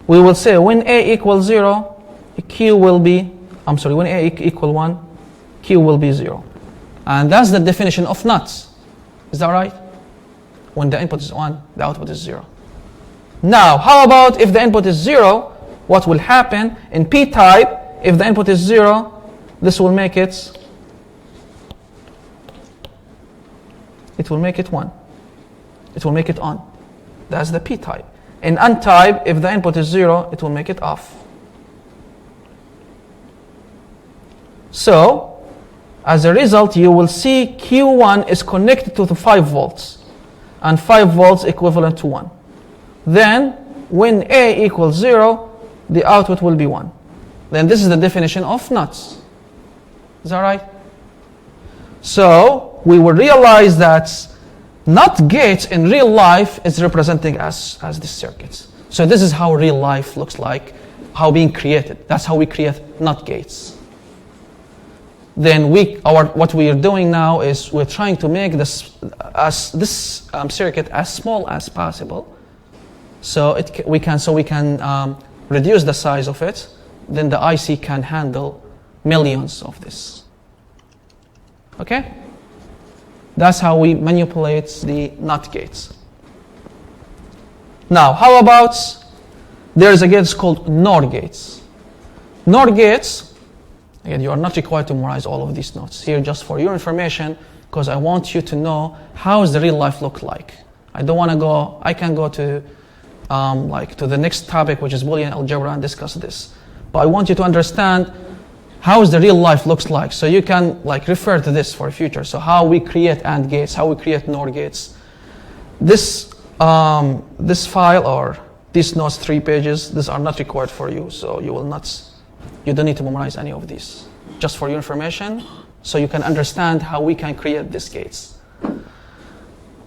[SPEAKER 1] we will say when A equals 0, Q will be, when A equal 1, Q will be 0. And that's the definition of NOT. Is that right? When the input is 1, the output is 0. Now, how about if the input is 0, what will happen? In p-type, if the input is 0, this will make it it will make it 1. It will make it on. That's the p-type. In n-type, if the input is 0, it will make it off. So, as a result, you will see Q1 is connected to the 5 volts, and 5 volts equivalent to 1. Then, when A equals 0, the output will be 1. Then this is the definition of nuts. Is that right? So, we will realize that NOT gates in real life is representing as these circuits. So this is how real life looks like, how being created. That's how we create NOT gates. Then what we are doing now is we're trying to make this circuit as small as possible, so we can reduce the size of it. Then the IC can handle millions of this. Okay? That's how we manipulate the NOT gates. Now, how about there's a gate called NOR gates. NOR gates, again, you are not required to memorize all of these notes here, just for your information, because I want you to know how does the real life look like. I can go to to the next topic, which is Boolean algebra, and discuss this. But I want you to understand how is the real life looks like, so you can refer to this for future. So how we create AND gates, how we create NOR gates. This file or these notes, 3 pages, these are not required for you, so you don't need to memorize any of these. Just for your information, so you can understand how we can create these gates.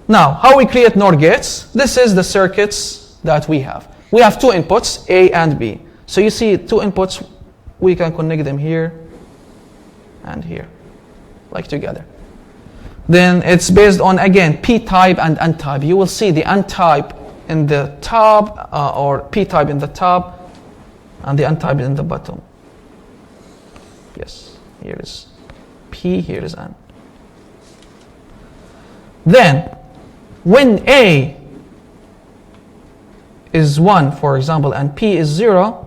[SPEAKER 1] Now, how we create NOR gates? This is the circuits that we have. We have 2 inputs, A and B. So you see 2 inputs. We can connect them here and here, together. Then it's based on, again, p-type and n-type. You will see the n-type in the top, or p-type in the top, and the n-type in the bottom. Yes, here is p, here is n. Then, when A is 1, for example, and P is 0,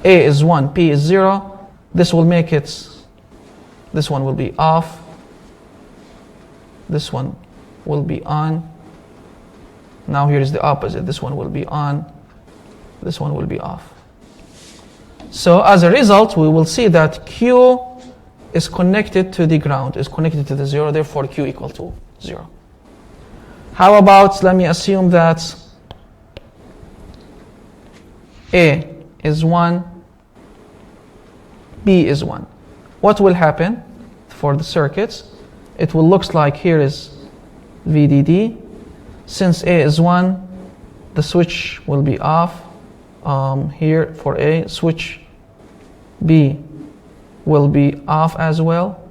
[SPEAKER 1] A is 1, P is 0, this will make it, this one will be off, this one will be on. Now here is the opposite, this one will be on, this one will be off. So as a result, we will see that Q is connected to the ground, is connected to the 0, therefore Q equal to 0. How about, let me assume that A is 1, B is 1. What will happen for the circuits? It will look like here is VDD. Since A is 1, the switch will be off. Here for A, switch B will be off as well.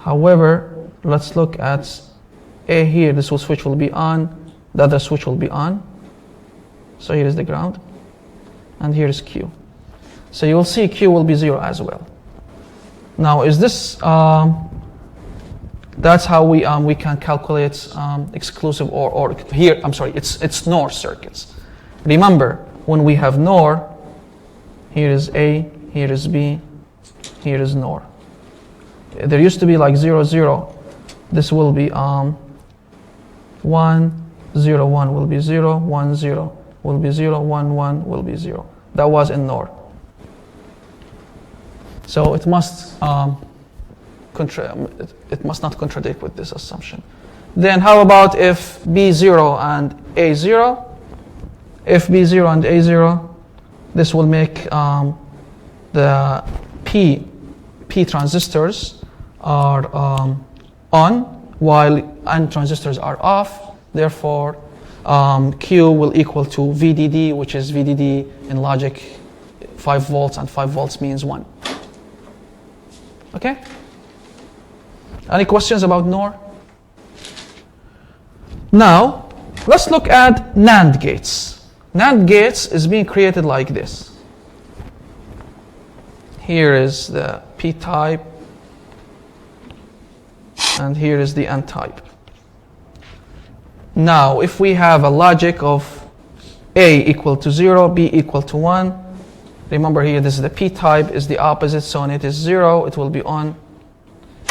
[SPEAKER 1] However, let's look at A here. This switch will be on. The other switch will be on. So here is the ground. And here is Q. So you will see Q will be 0 as well. Now, is this, that's how we can calculate exclusive or here, I'm sorry, it's NOR circuits. Remember, when we have NOR, here is A, here is B, here is NOR. There used to be 0, 0. This will be 1, 0, 1 will be 0, 1, 0 will be 0, 1, 1 will be 0. That was in NOR. So it must it must not contradict with this assumption. Then how about if B0 and A0? If B0 and A0, this will make the P transistors are on, while N transistors are off. Therefore, Q will equal to VDD, which is VDD in logic 5 volts, and 5 volts means 1. Okay? Any questions about NOR? Now, let's look at NAND gates. NAND gates is being created like this. Here is the P-type, and here is the N-type. Now, if we have a logic of A equal to 0, B equal to 1, remember here this is the P-type, is the opposite, so when it is 0, it will be on.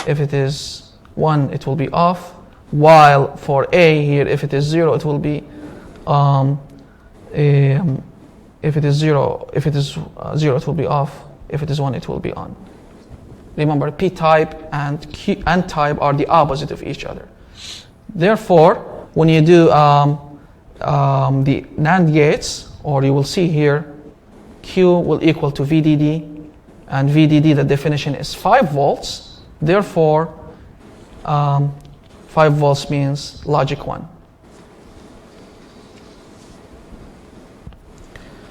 [SPEAKER 1] If it is 1 it will be off, while for A here, if it is 0 it will be if it is 0 it will be off, if it is 1 it will be on. Remember, p-type and n-type are the opposite of each other. Therefore, when you do the NAND gates, or you will see here, Q will equal to VDD, and VDD, the definition is 5 volts. Therefore, 5 volts means logic 1.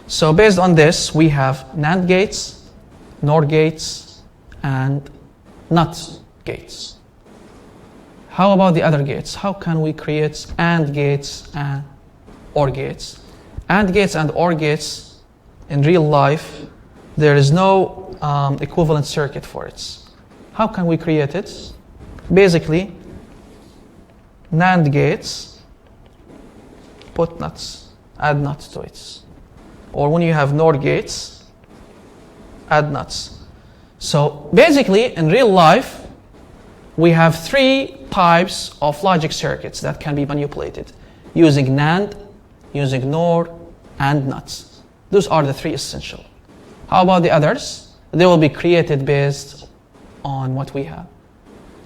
[SPEAKER 1] So based on this, we have NAND gates, NOR gates, and NOT gates. How about the other gates? How can we create AND gates and OR gates? AND gates and OR gates, in real life, there is no equivalent circuit for it. How can we create it? Basically, NAND gates, put NOTs, add NOTs to it. Or when you have NOR gates, add NOTs. So basically, in real life, we have 3 types of logic circuits that can be manipulated using NAND, using NOR, and NOTs. Those are the 3 essential. How about the others? They will be created based on what we have.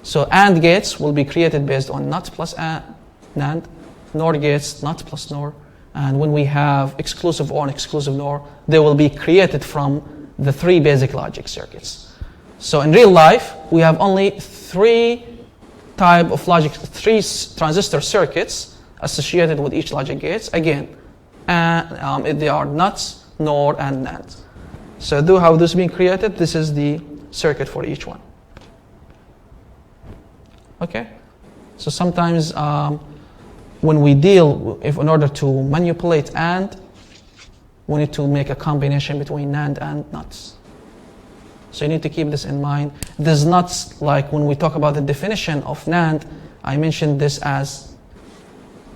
[SPEAKER 1] So AND gates will be created based on NOT plus NAND, NOR gates, NOT plus NOR, and when we have exclusive OR and exclusive NOR, they will be created from the 3 basic logic circuits. So in real life, we have only 3 type of logic, 3 transistor circuits associated with each logic gates. Again, they are NOTs, NOR, and NAND. So how this is being created, this is the circuit for each one. Okay? So sometimes when we deal, in order to manipulate AND, we need to make a combination between NAND and NOTs. So you need to keep this in mind. This NOTs, like when we talk about the definition of NAND, I mentioned this as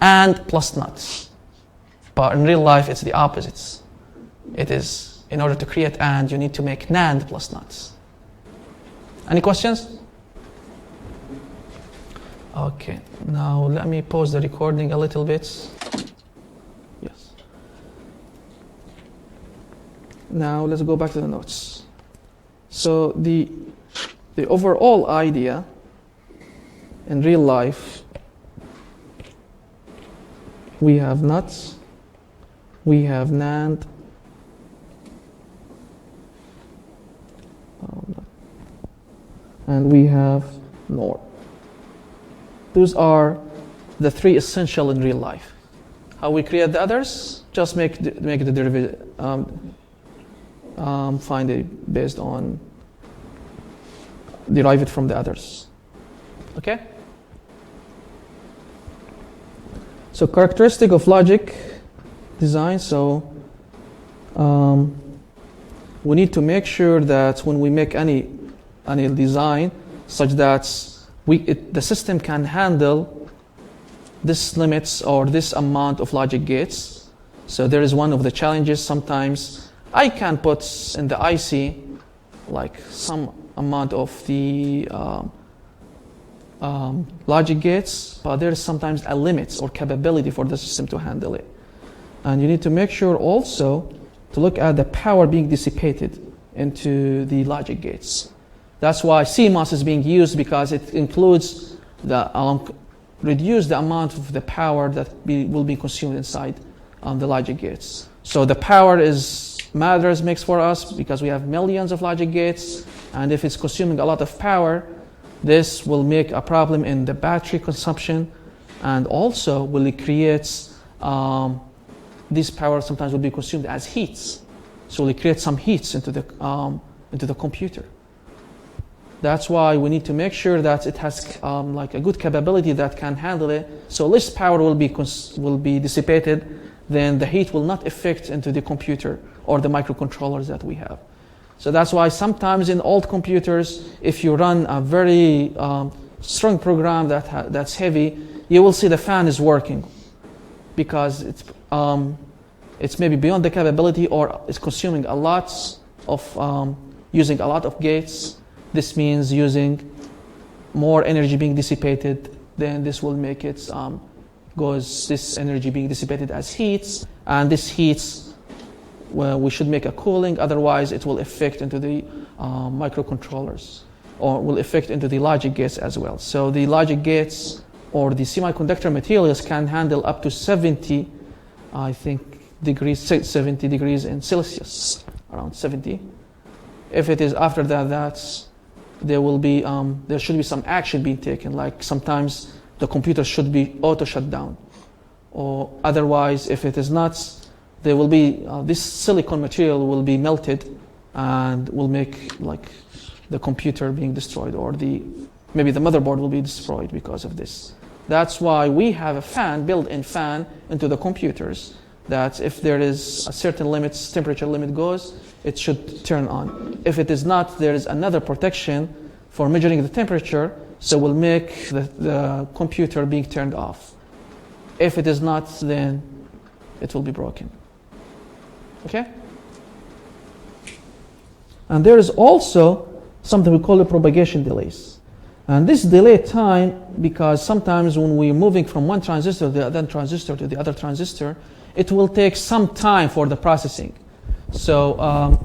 [SPEAKER 1] AND plus NOTs. But in real life, it's the opposites. It is, in order to create AND, you need to make NAND plus NOTs. Any questions? Okay, now let me pause the recording a little bit. Yes. Now let's go back to the notes. So the overall idea in real life, we have NOTs, we have NAND, and we have NOR. Those are the 3 essential in real life. How we create the others? Just make the derivative, find it based on, derive it from the others. Okay? So characteristic of logic design. So we need to make sure that when we make any design, such that the system can handle this limits or this amount of logic gates. So there is one of the challenges. Sometimes I can put in the IC like some amount of the logic gates, but there is sometimes a limit or capability for the system to handle it. And you need to make sure also to look at the power being dissipated into the logic gates. That's why CMOS is being used, because it includes the reduce the amount of the power that will be consumed inside the logic gates. So the power makes for us because we have millions of logic gates, and if it's consuming a lot of power, this will make a problem in the battery consumption, and also will create this power sometimes will be consumed as heats. So we create some heats into the computer. That's why we need to make sure that it has like a good capability that can handle it. So less power will be dissipated, then the heat will not affect into the computer or the microcontrollers that we have. So that's why sometimes in old computers, if you run a very strong program that's heavy, you will see the fan is working because it's maybe beyond the capability, or it's consuming a lot of using a lot of gates. This means using more energy being dissipated, then this will make it goes this energy being dissipated as heats, and this heats, well, we should make a cooling, otherwise it will affect into the microcontrollers, or will affect into the logic gates as well. So the logic gates or the semiconductor materials can handle up to 70, I think, 70 degrees in Celsius, around 70. If it is after that, there will be there should be some action being taken, like sometimes the computer should be auto shut down, or otherwise if it is not, there will be this silicon material will be melted and will make like the computer being destroyed, or maybe the motherboard will be destroyed because of this. That's why we have a fan, built-in fan into the computers, that if there is a certain temperature limit goes, it should turn on. If it is not, there is another protection for measuring the temperature, so will make the computer being turned off. If it is not, then it will be broken. Okay? And there is also something we call the propagation delays. And this delay time, because sometimes when we're moving from one transistor to the other transistor to the other transistor, it will take some time for the processing. So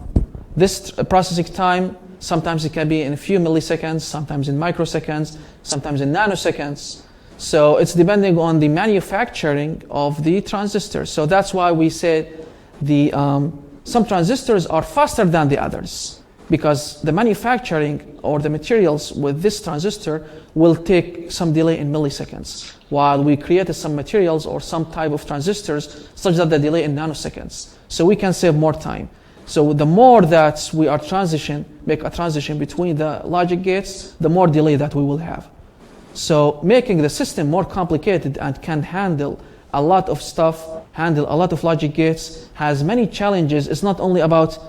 [SPEAKER 1] this processing time, sometimes it can be in a few milliseconds, sometimes in microseconds, sometimes in nanoseconds. So it's depending on the manufacturing of the transistor. So that's why we said some transistors are faster than the others, because the manufacturing or the materials with this transistor will take some delay in milliseconds, while we created some materials or some type of transistors such that the delay in nanoseconds. So we can save more time. So the more that we are make a transition between the logic gates, the more delay that we will have. So making the system more complicated and can handle a lot of stuff, handle a lot of logic gates, has many challenges. It's not only about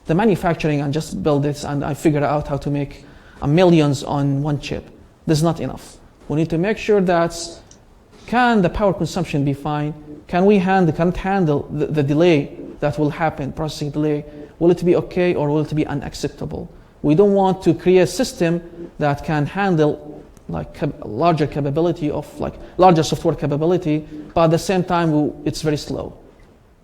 [SPEAKER 1] the manufacturing and just build it and I figure out how to make millions on one chip. This is not enough. We need to make sure that can the power consumption be fine? Can it handle the delay that will happen, processing delay? Will it be okay or will it be unacceptable? We don't want to create a system that can handle like larger capability of larger software capability, but at the same time it's very slow.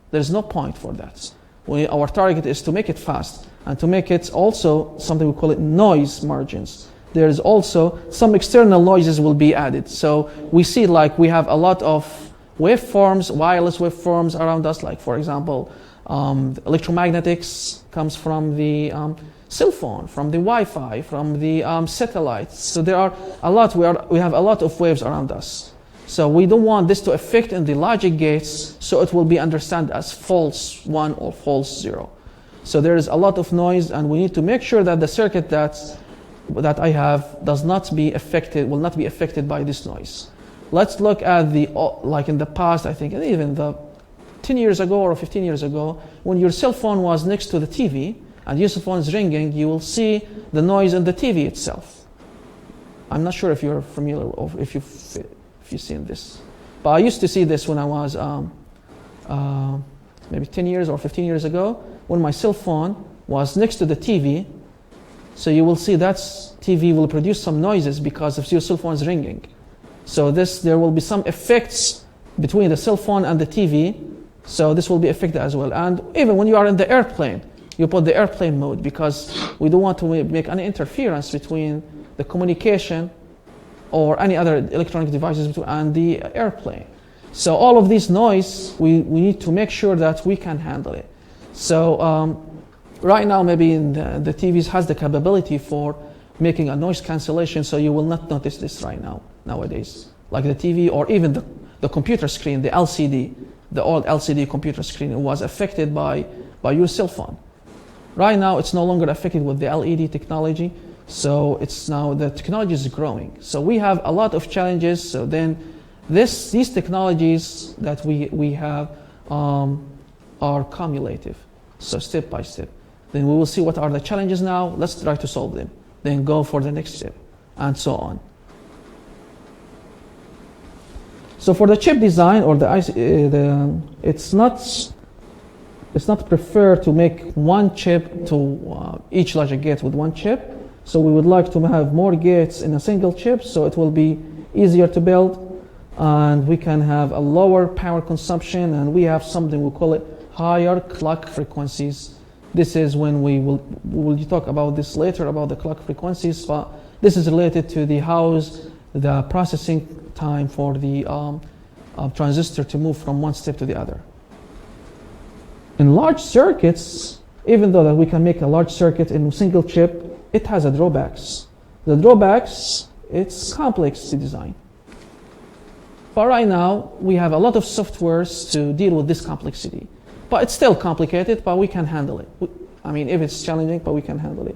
[SPEAKER 1] There's no point for that. Our target is to make it fast and to make it also something we call it noise margins. There is also some external noises will be added. So we see we have a lot of waveforms, wireless waveforms around us, like for example, the electromagnetics comes from the cell phone, from the Wi-Fi, from the satellites. So there are a lot, we have a lot of waves around us. So we don't want this to affect in the logic gates, so it will be understood as false 1 or false 0. So there is a lot of noise, and we need to make sure that the circuit that I have will not be affected by this noise. Let's look at in the past, I think, even 10 years ago or 15 years ago, when your cell phone was next to the TV and your cell phone is ringing, you will see the noise in the TV itself. I'm not sure if you're familiar or if you've seen this, but I used to see this when I was maybe 10 years or 15 years ago, when my cell phone was next to the TV. So you will see that TV will produce some noises because of your cell phone is ringing. So there will be some effects between the cell phone and the TV. So this will be affected as well. And even when you are in the airplane, you put the airplane mode, because we don't want to make any interference between the communication or any other electronic devices and the airplane. So all of this noise, we need to make sure that we can handle it. So right now, maybe the TVs has the capability for making a noise cancellation, so you will not notice this nowadays. Like the TV or even the computer screen, the LCD, the old LCD computer screen, it was affected by your cell phone. Right now, it's no longer affected with the LED technology. So the technology is growing. So we have a lot of challenges. So then these technologies that we have are cumulative. So step by step. Then we will see what are the challenges now. Let's try to solve them. Then go for the next step, and so on. So for the chip design or it's not preferred to make one chip to each logic gate with one chip.
[SPEAKER 2] So we would like to have more gates in a single chip, so it will be easier to build, and we can have a lower power consumption, and we have something we call it higher clock frequencies. This is when we will talk about this later about the clock frequencies, but this is related to the processing time for the transistor to move from one step to the other. In large circuits, even though that we can make a large circuit in a single chip, it has a drawbacks. The drawbacks, it's complex to design. But right now, we have a lot of softwares to deal with this complexity. But it's still complicated, but we can handle it. I mean, if it's challenging, but we can handle it.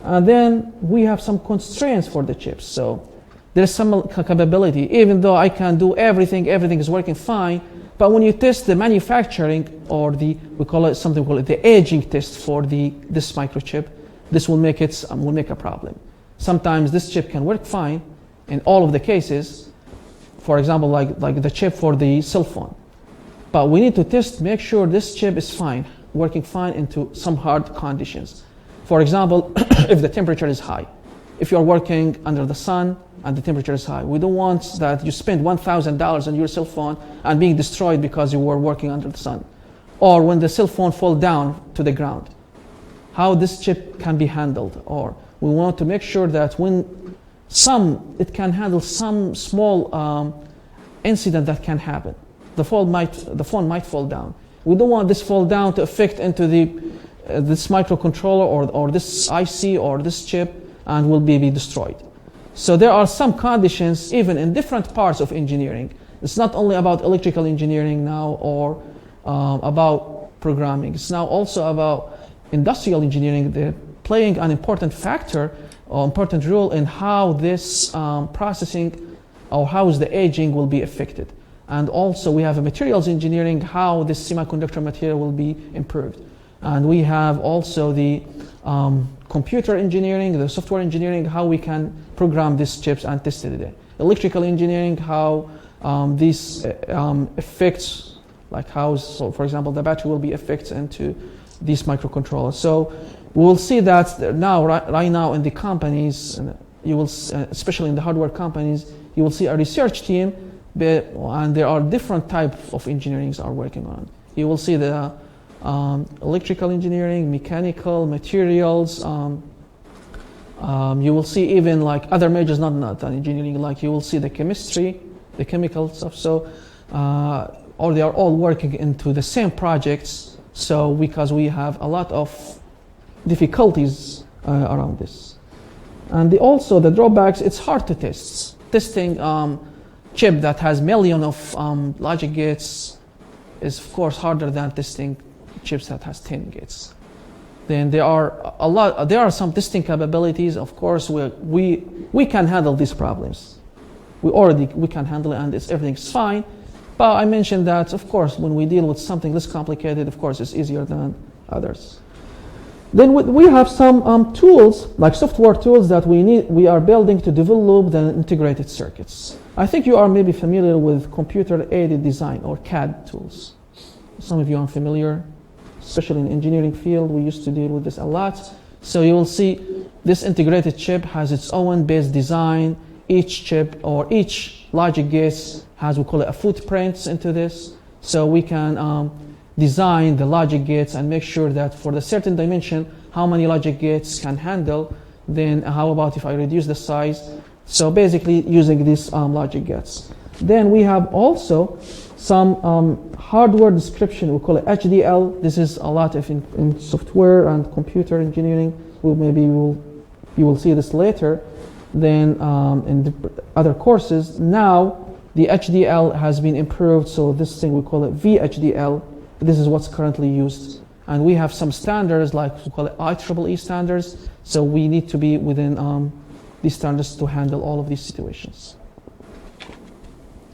[SPEAKER 2] And then we have some constraints for the chips. So there's some capability. Even though I can do everything is working fine, but when you test the manufacturing or we call it the aging test for this microchip, this will make a problem. Sometimes this chip can work fine in all of the cases. For example, like the chip for the cell phone. But we need to test, make sure this chip is fine, working fine into some hard conditions. For example, if the temperature is high. If you're working under the sun and the temperature is high, we don't want that you spend $1,000 on your cell phone and being destroyed because you were working under the sun. Or when the cell phone falls down to the ground, how this chip can be handled. Or we want to make sure that it can handle some small incident that can happen. The phone might fall down. We don't want this fall down to affect into this microcontroller or this IC or this chip and will be destroyed. So there are some conditions even in different parts of engineering. It's not only about electrical engineering now or about programming. It's now also about industrial engineering. They're playing an important factor or important role in how this processing or how the aging will be affected. And also we have a materials engineering, how this semiconductor material will be improved. And we have also the computer engineering, the software engineering, how we can program these chips and test it. Electrical engineering, how these effects, like so for example, the battery will be affected into these microcontrollers. So we will see that now, right now in the companies, you will, especially in the hardware companies, you will see a research team, and there are different types of engineerings are working on. You will see the electrical engineering, mechanical, materials. You will see even like other majors, not engineering, like you will see the chemistry, the chemical stuff. So, or they are all working into the same projects. So because we have a lot of difficulties around this. And also the drawbacks, it's hard to test. Testing chip that has millions of logic gates is of course harder than testing chips that has 10 gates. Then there are some testing capabilities. Of course, we can handle these problems. We can handle it, and everything's fine. But I mentioned that, of course, when we deal with something less complicated, of course, it's easier than others. Then we have some tools, like software tools that we are building to develop the integrated circuits. I think you are maybe familiar with computer-aided design or CAD tools. Some of you are familiar, especially in the engineering field. We used to deal with this a lot. So you will see this integrated chip has its own base design. Each chip or each logic gate has, we call it a footprint into this. So we can design the logic gates and make sure that for the certain dimension, how many logic gates can handle. Then how about if I reduce the size? So basically using these logic gates. Then we have also some hardware description, we call it HDL. This is a lot of in software and computer engineering. You will see this later. Then in the other courses, now the HDL has been improved. So this thing, we call it VHDL. This is what's currently used. And we have some standards, like we call it IEEE standards. So we need to be within these standards to handle all of these situations.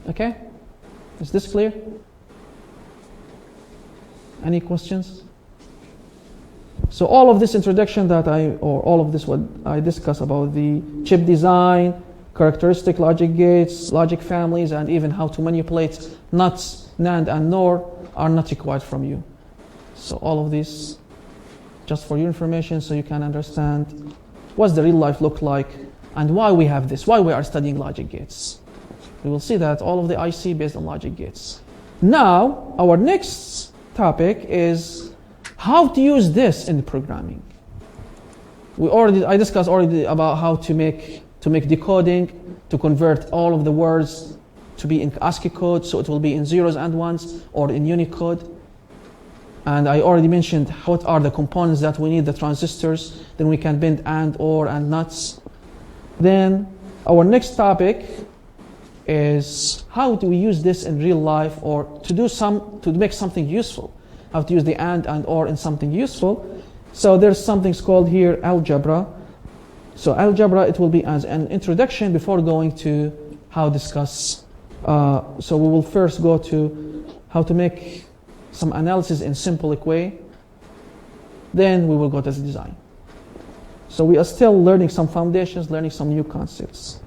[SPEAKER 2] Okay? Is this clear? Any questions? So all of this introduction all of this what I discuss about the chip design, characteristic logic gates, logic families, and even how to manipulate NUTs, NAND, and NOR are not required from you. So all of this, just for your information, so you can understand what's the real life look like, and why we have this, why we are studying logic gates. We will see that all of the IC based on logic gates. Now, our next topic is how to use this in programming. I discussed already about how to make decoding, to convert all of the words to be in ASCII code, so it will be in zeros and ones, or in Unicode. And I already mentioned what are the components that we need, the transistors, then we can bend and, or, and nuts. Then our next topic is how do we use this in real life, or to make something useful. How to use the and or in something useful. So there's something called here algebra. So algebra, it will be as an introduction before going to how discuss. So we will first go to how to make some analysis in simple way. Then we will go to the design. So we are still learning some foundations, learning some new concepts.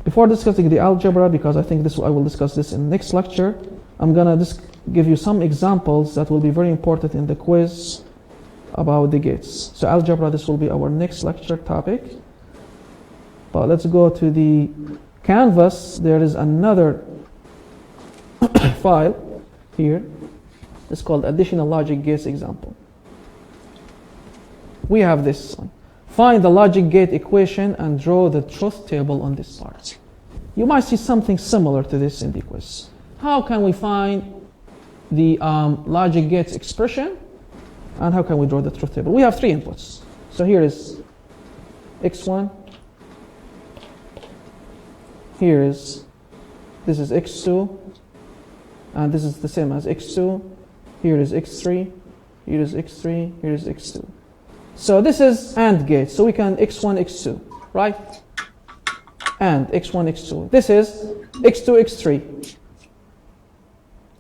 [SPEAKER 2] Before discussing the algebra, because I think I will discuss this in the next lecture, I'm gonna just give you some examples that will be very important in the quiz about the gates. So algebra, this will be our next lecture topic. But let's go to the Canvas. There is another file here. It's called additional logic gates example. We have this one. Find the logic gate equation and draw the truth table on this part. You might see something similar to this in the quiz. How can we find the logic gates expression, and how can we draw the truth table? We have three inputs. So here is x1. This is x2, and this is the same as x2. Here is x3, here is x3, here is x2. So this is AND gate, so we can x1, x2, right? And x1, x2. This is x2, x3.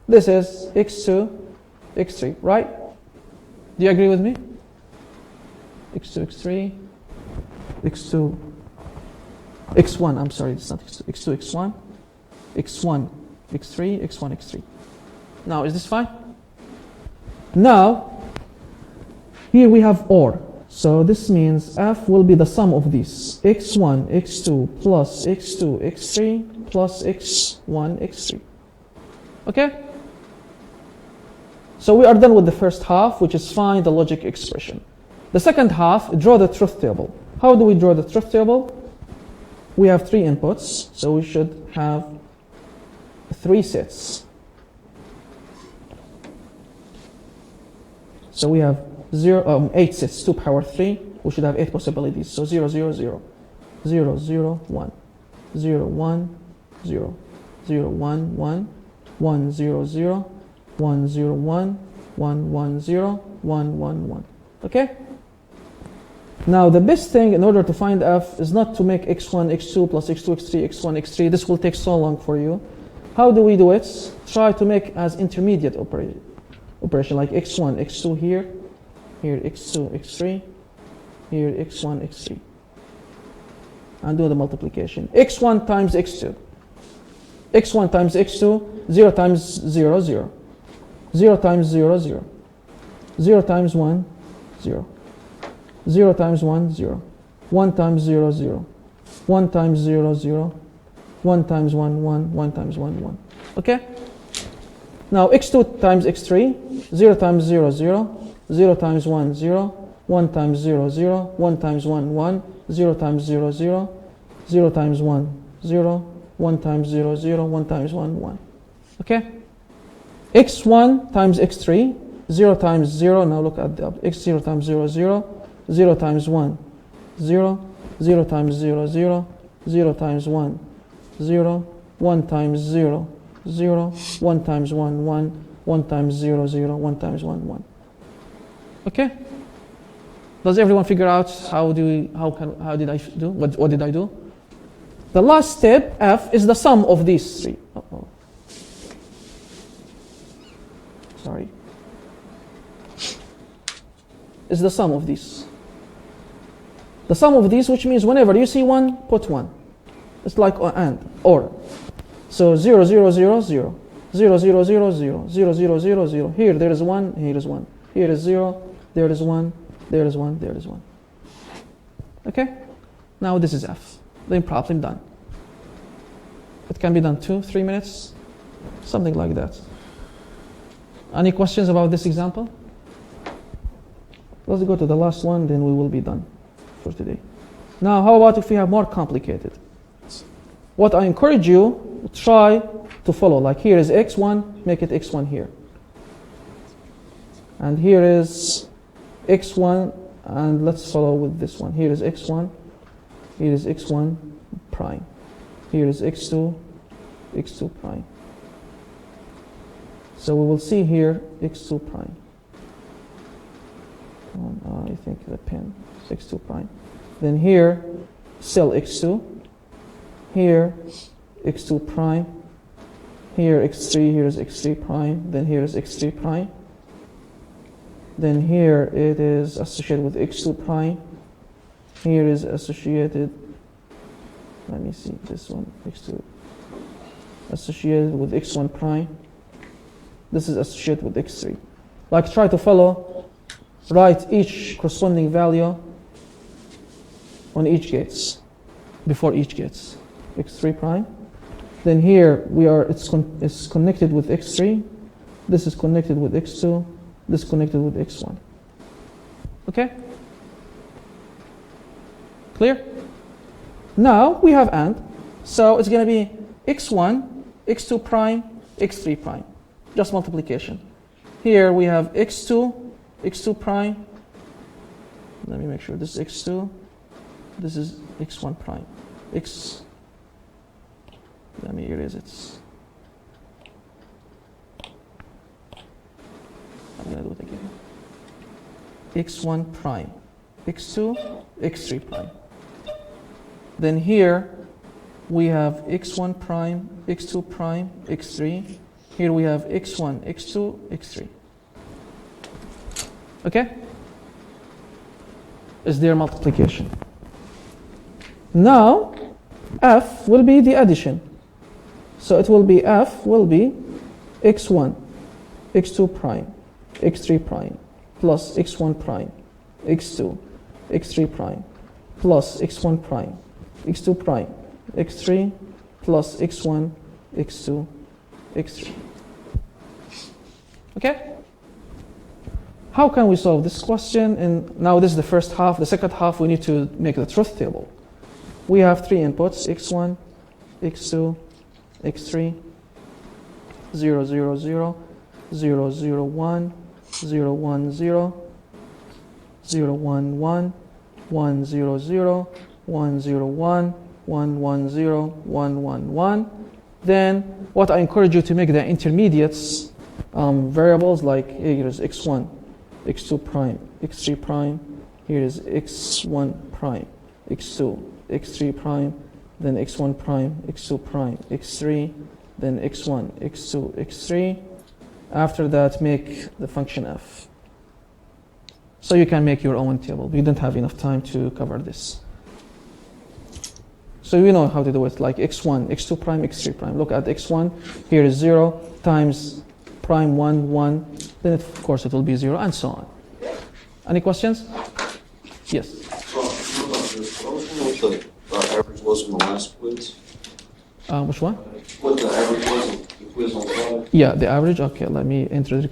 [SPEAKER 2] This is x2, x3, right? Do you agree with me? x2, x3, x2, x1, I'm sorry, it's not x2, x1, x1, x3, x1, x3. Now, is this fine? Now, here we have OR. So this means F will be the sum of these. x1, x2 plus x2, x3 plus x1, x3. Okay? So we are done with the first half, which is find the logic expression. The second half, draw the truth table. How do we draw the truth table? We have three inputs, so we should have three sets. So we have 8 sets, 2 power 3. We should have 8 possibilities. So 0, 0, 0, 0, 0, 1, 0, 1, 0, 0, 1, 1, 1, 0, 0, 1, 0, 1, 1, 1, 0, 1, 1, 1. Okay? Now the best thing in order to find F is not to make x1, x2 plus x2, x3, x1, x3. This will take so long for you. How do we do it? Try to make as intermediate operation like x1, x2 here x2, x3, here x1, x3. And do the multiplication. x1 times x2. x1 times x2, 0 times 0, 0. 0 times 0, 0. 0 times 1, 0. 0 times 1, 0. 1 times 0, 0. 1 times 0, 0. 1 times 1, 1. 1 times 1, 1. Okay? Now x2 times x3, 0 times 0, 0. 0 times 1, 0. 1 times 0, 0. 1 times 1, 1. 0 times 0, 0. 0 times 1, 0. 1 times 0, 0. 1 times 1, 1. Okay? x1 times x3, 0 times 0. Now look at the x0 times 0, 0. 0 times 1, 0. 0 times 0, 0. 0 times 1, 0. 1 times 0, 0. 1 times 1, 1. 1 times 0, 0. 1 times 1, 1. Okay? Does everyone figure out how did I do? What did I do? The last step, F, is the sum of these three. Uh-oh. Sorry. Is the sum of these. The sum of these, which means whenever you see one, put one. It's like and, or. So 0, 0, 0, 0. 0, 0, 0, 0. 0, 0, 0, 0. Here there is 1, here is 1. Here is 0, there is 1, there is 1, there is 1. Okay? Now this is F. Then problem done. It can be done 2-3 minutes, something like that. Any questions about this example? Let's go to the last one, then we will be done for today. Now, how about if we have more complicated? What I encourage you, try to follow. Like here is x1, make it x1 here. And here is x1, and let's follow with this one. Here is x1, here is x1 prime. Here is x2, x2 prime. So we will see here x2 prime. I think the pen, x2 prime. Then here, still x2. Here, x2 prime. Here, x3, here is x3 prime. Then here is x3 prime. Then here it is associated with x2 prime. Here is associated, let me see, this one, x2, associated with x1 prime. This is associated with x3. Like try to follow, write each corresponding value on each gates, before each gates. x3 prime. Then here we are, it's connected with x3. This is connected with x2. This is connected with x1. Okay? Clear? Now we have AND. So it's going to be x1, x2 prime, x3 prime. Just multiplication. Here we have x2, x2 prime. Let me make sure this is x2. This is x1 prime. Let me erase it. I'm going to do it again. x1 prime, x2, x3 prime. Then here we have x1 prime, x2 prime, x3. Here we have x1, x2, x3. Okay? Is there multiplication? Now, F will be the addition. So it will be F will be x1, x2 prime, x3 prime, plus x1 prime, x2, x3 prime, plus x1 prime, x2 prime, x3, plus x1, x2, x3. Okay? How can we solve this question? And now this is the first half. The second half, we need to make the truth table. We have 3 inputs, x1, x2, x3, 0, 0, 0, 0, 0, 1, 0, 1, 0, 0, 1, 1, 1, 0, 0, 1, 0, 1, 1, 1, 0, 1, 1, 1. Then what I encourage you to make the intermediates variables, like here is x1, x2 prime, x3 prime, here is x1 prime, x2, x3 prime, then x1 prime, x2 prime, x3, then x1, x2, x3. After that, make the function f. So you can make your own table. We don't have enough time to cover this. So you know how to do it, like x1, x2 prime, x3 prime. Look at x1, here is 0 times prime 1, 1. Then of course it will be 0, and so on. Any questions? Yes?
[SPEAKER 3] What the average was in the last quiz?
[SPEAKER 2] Which one?
[SPEAKER 3] What the average was in the quiz on Friday?
[SPEAKER 2] Yeah, the average. Okay, let me enter the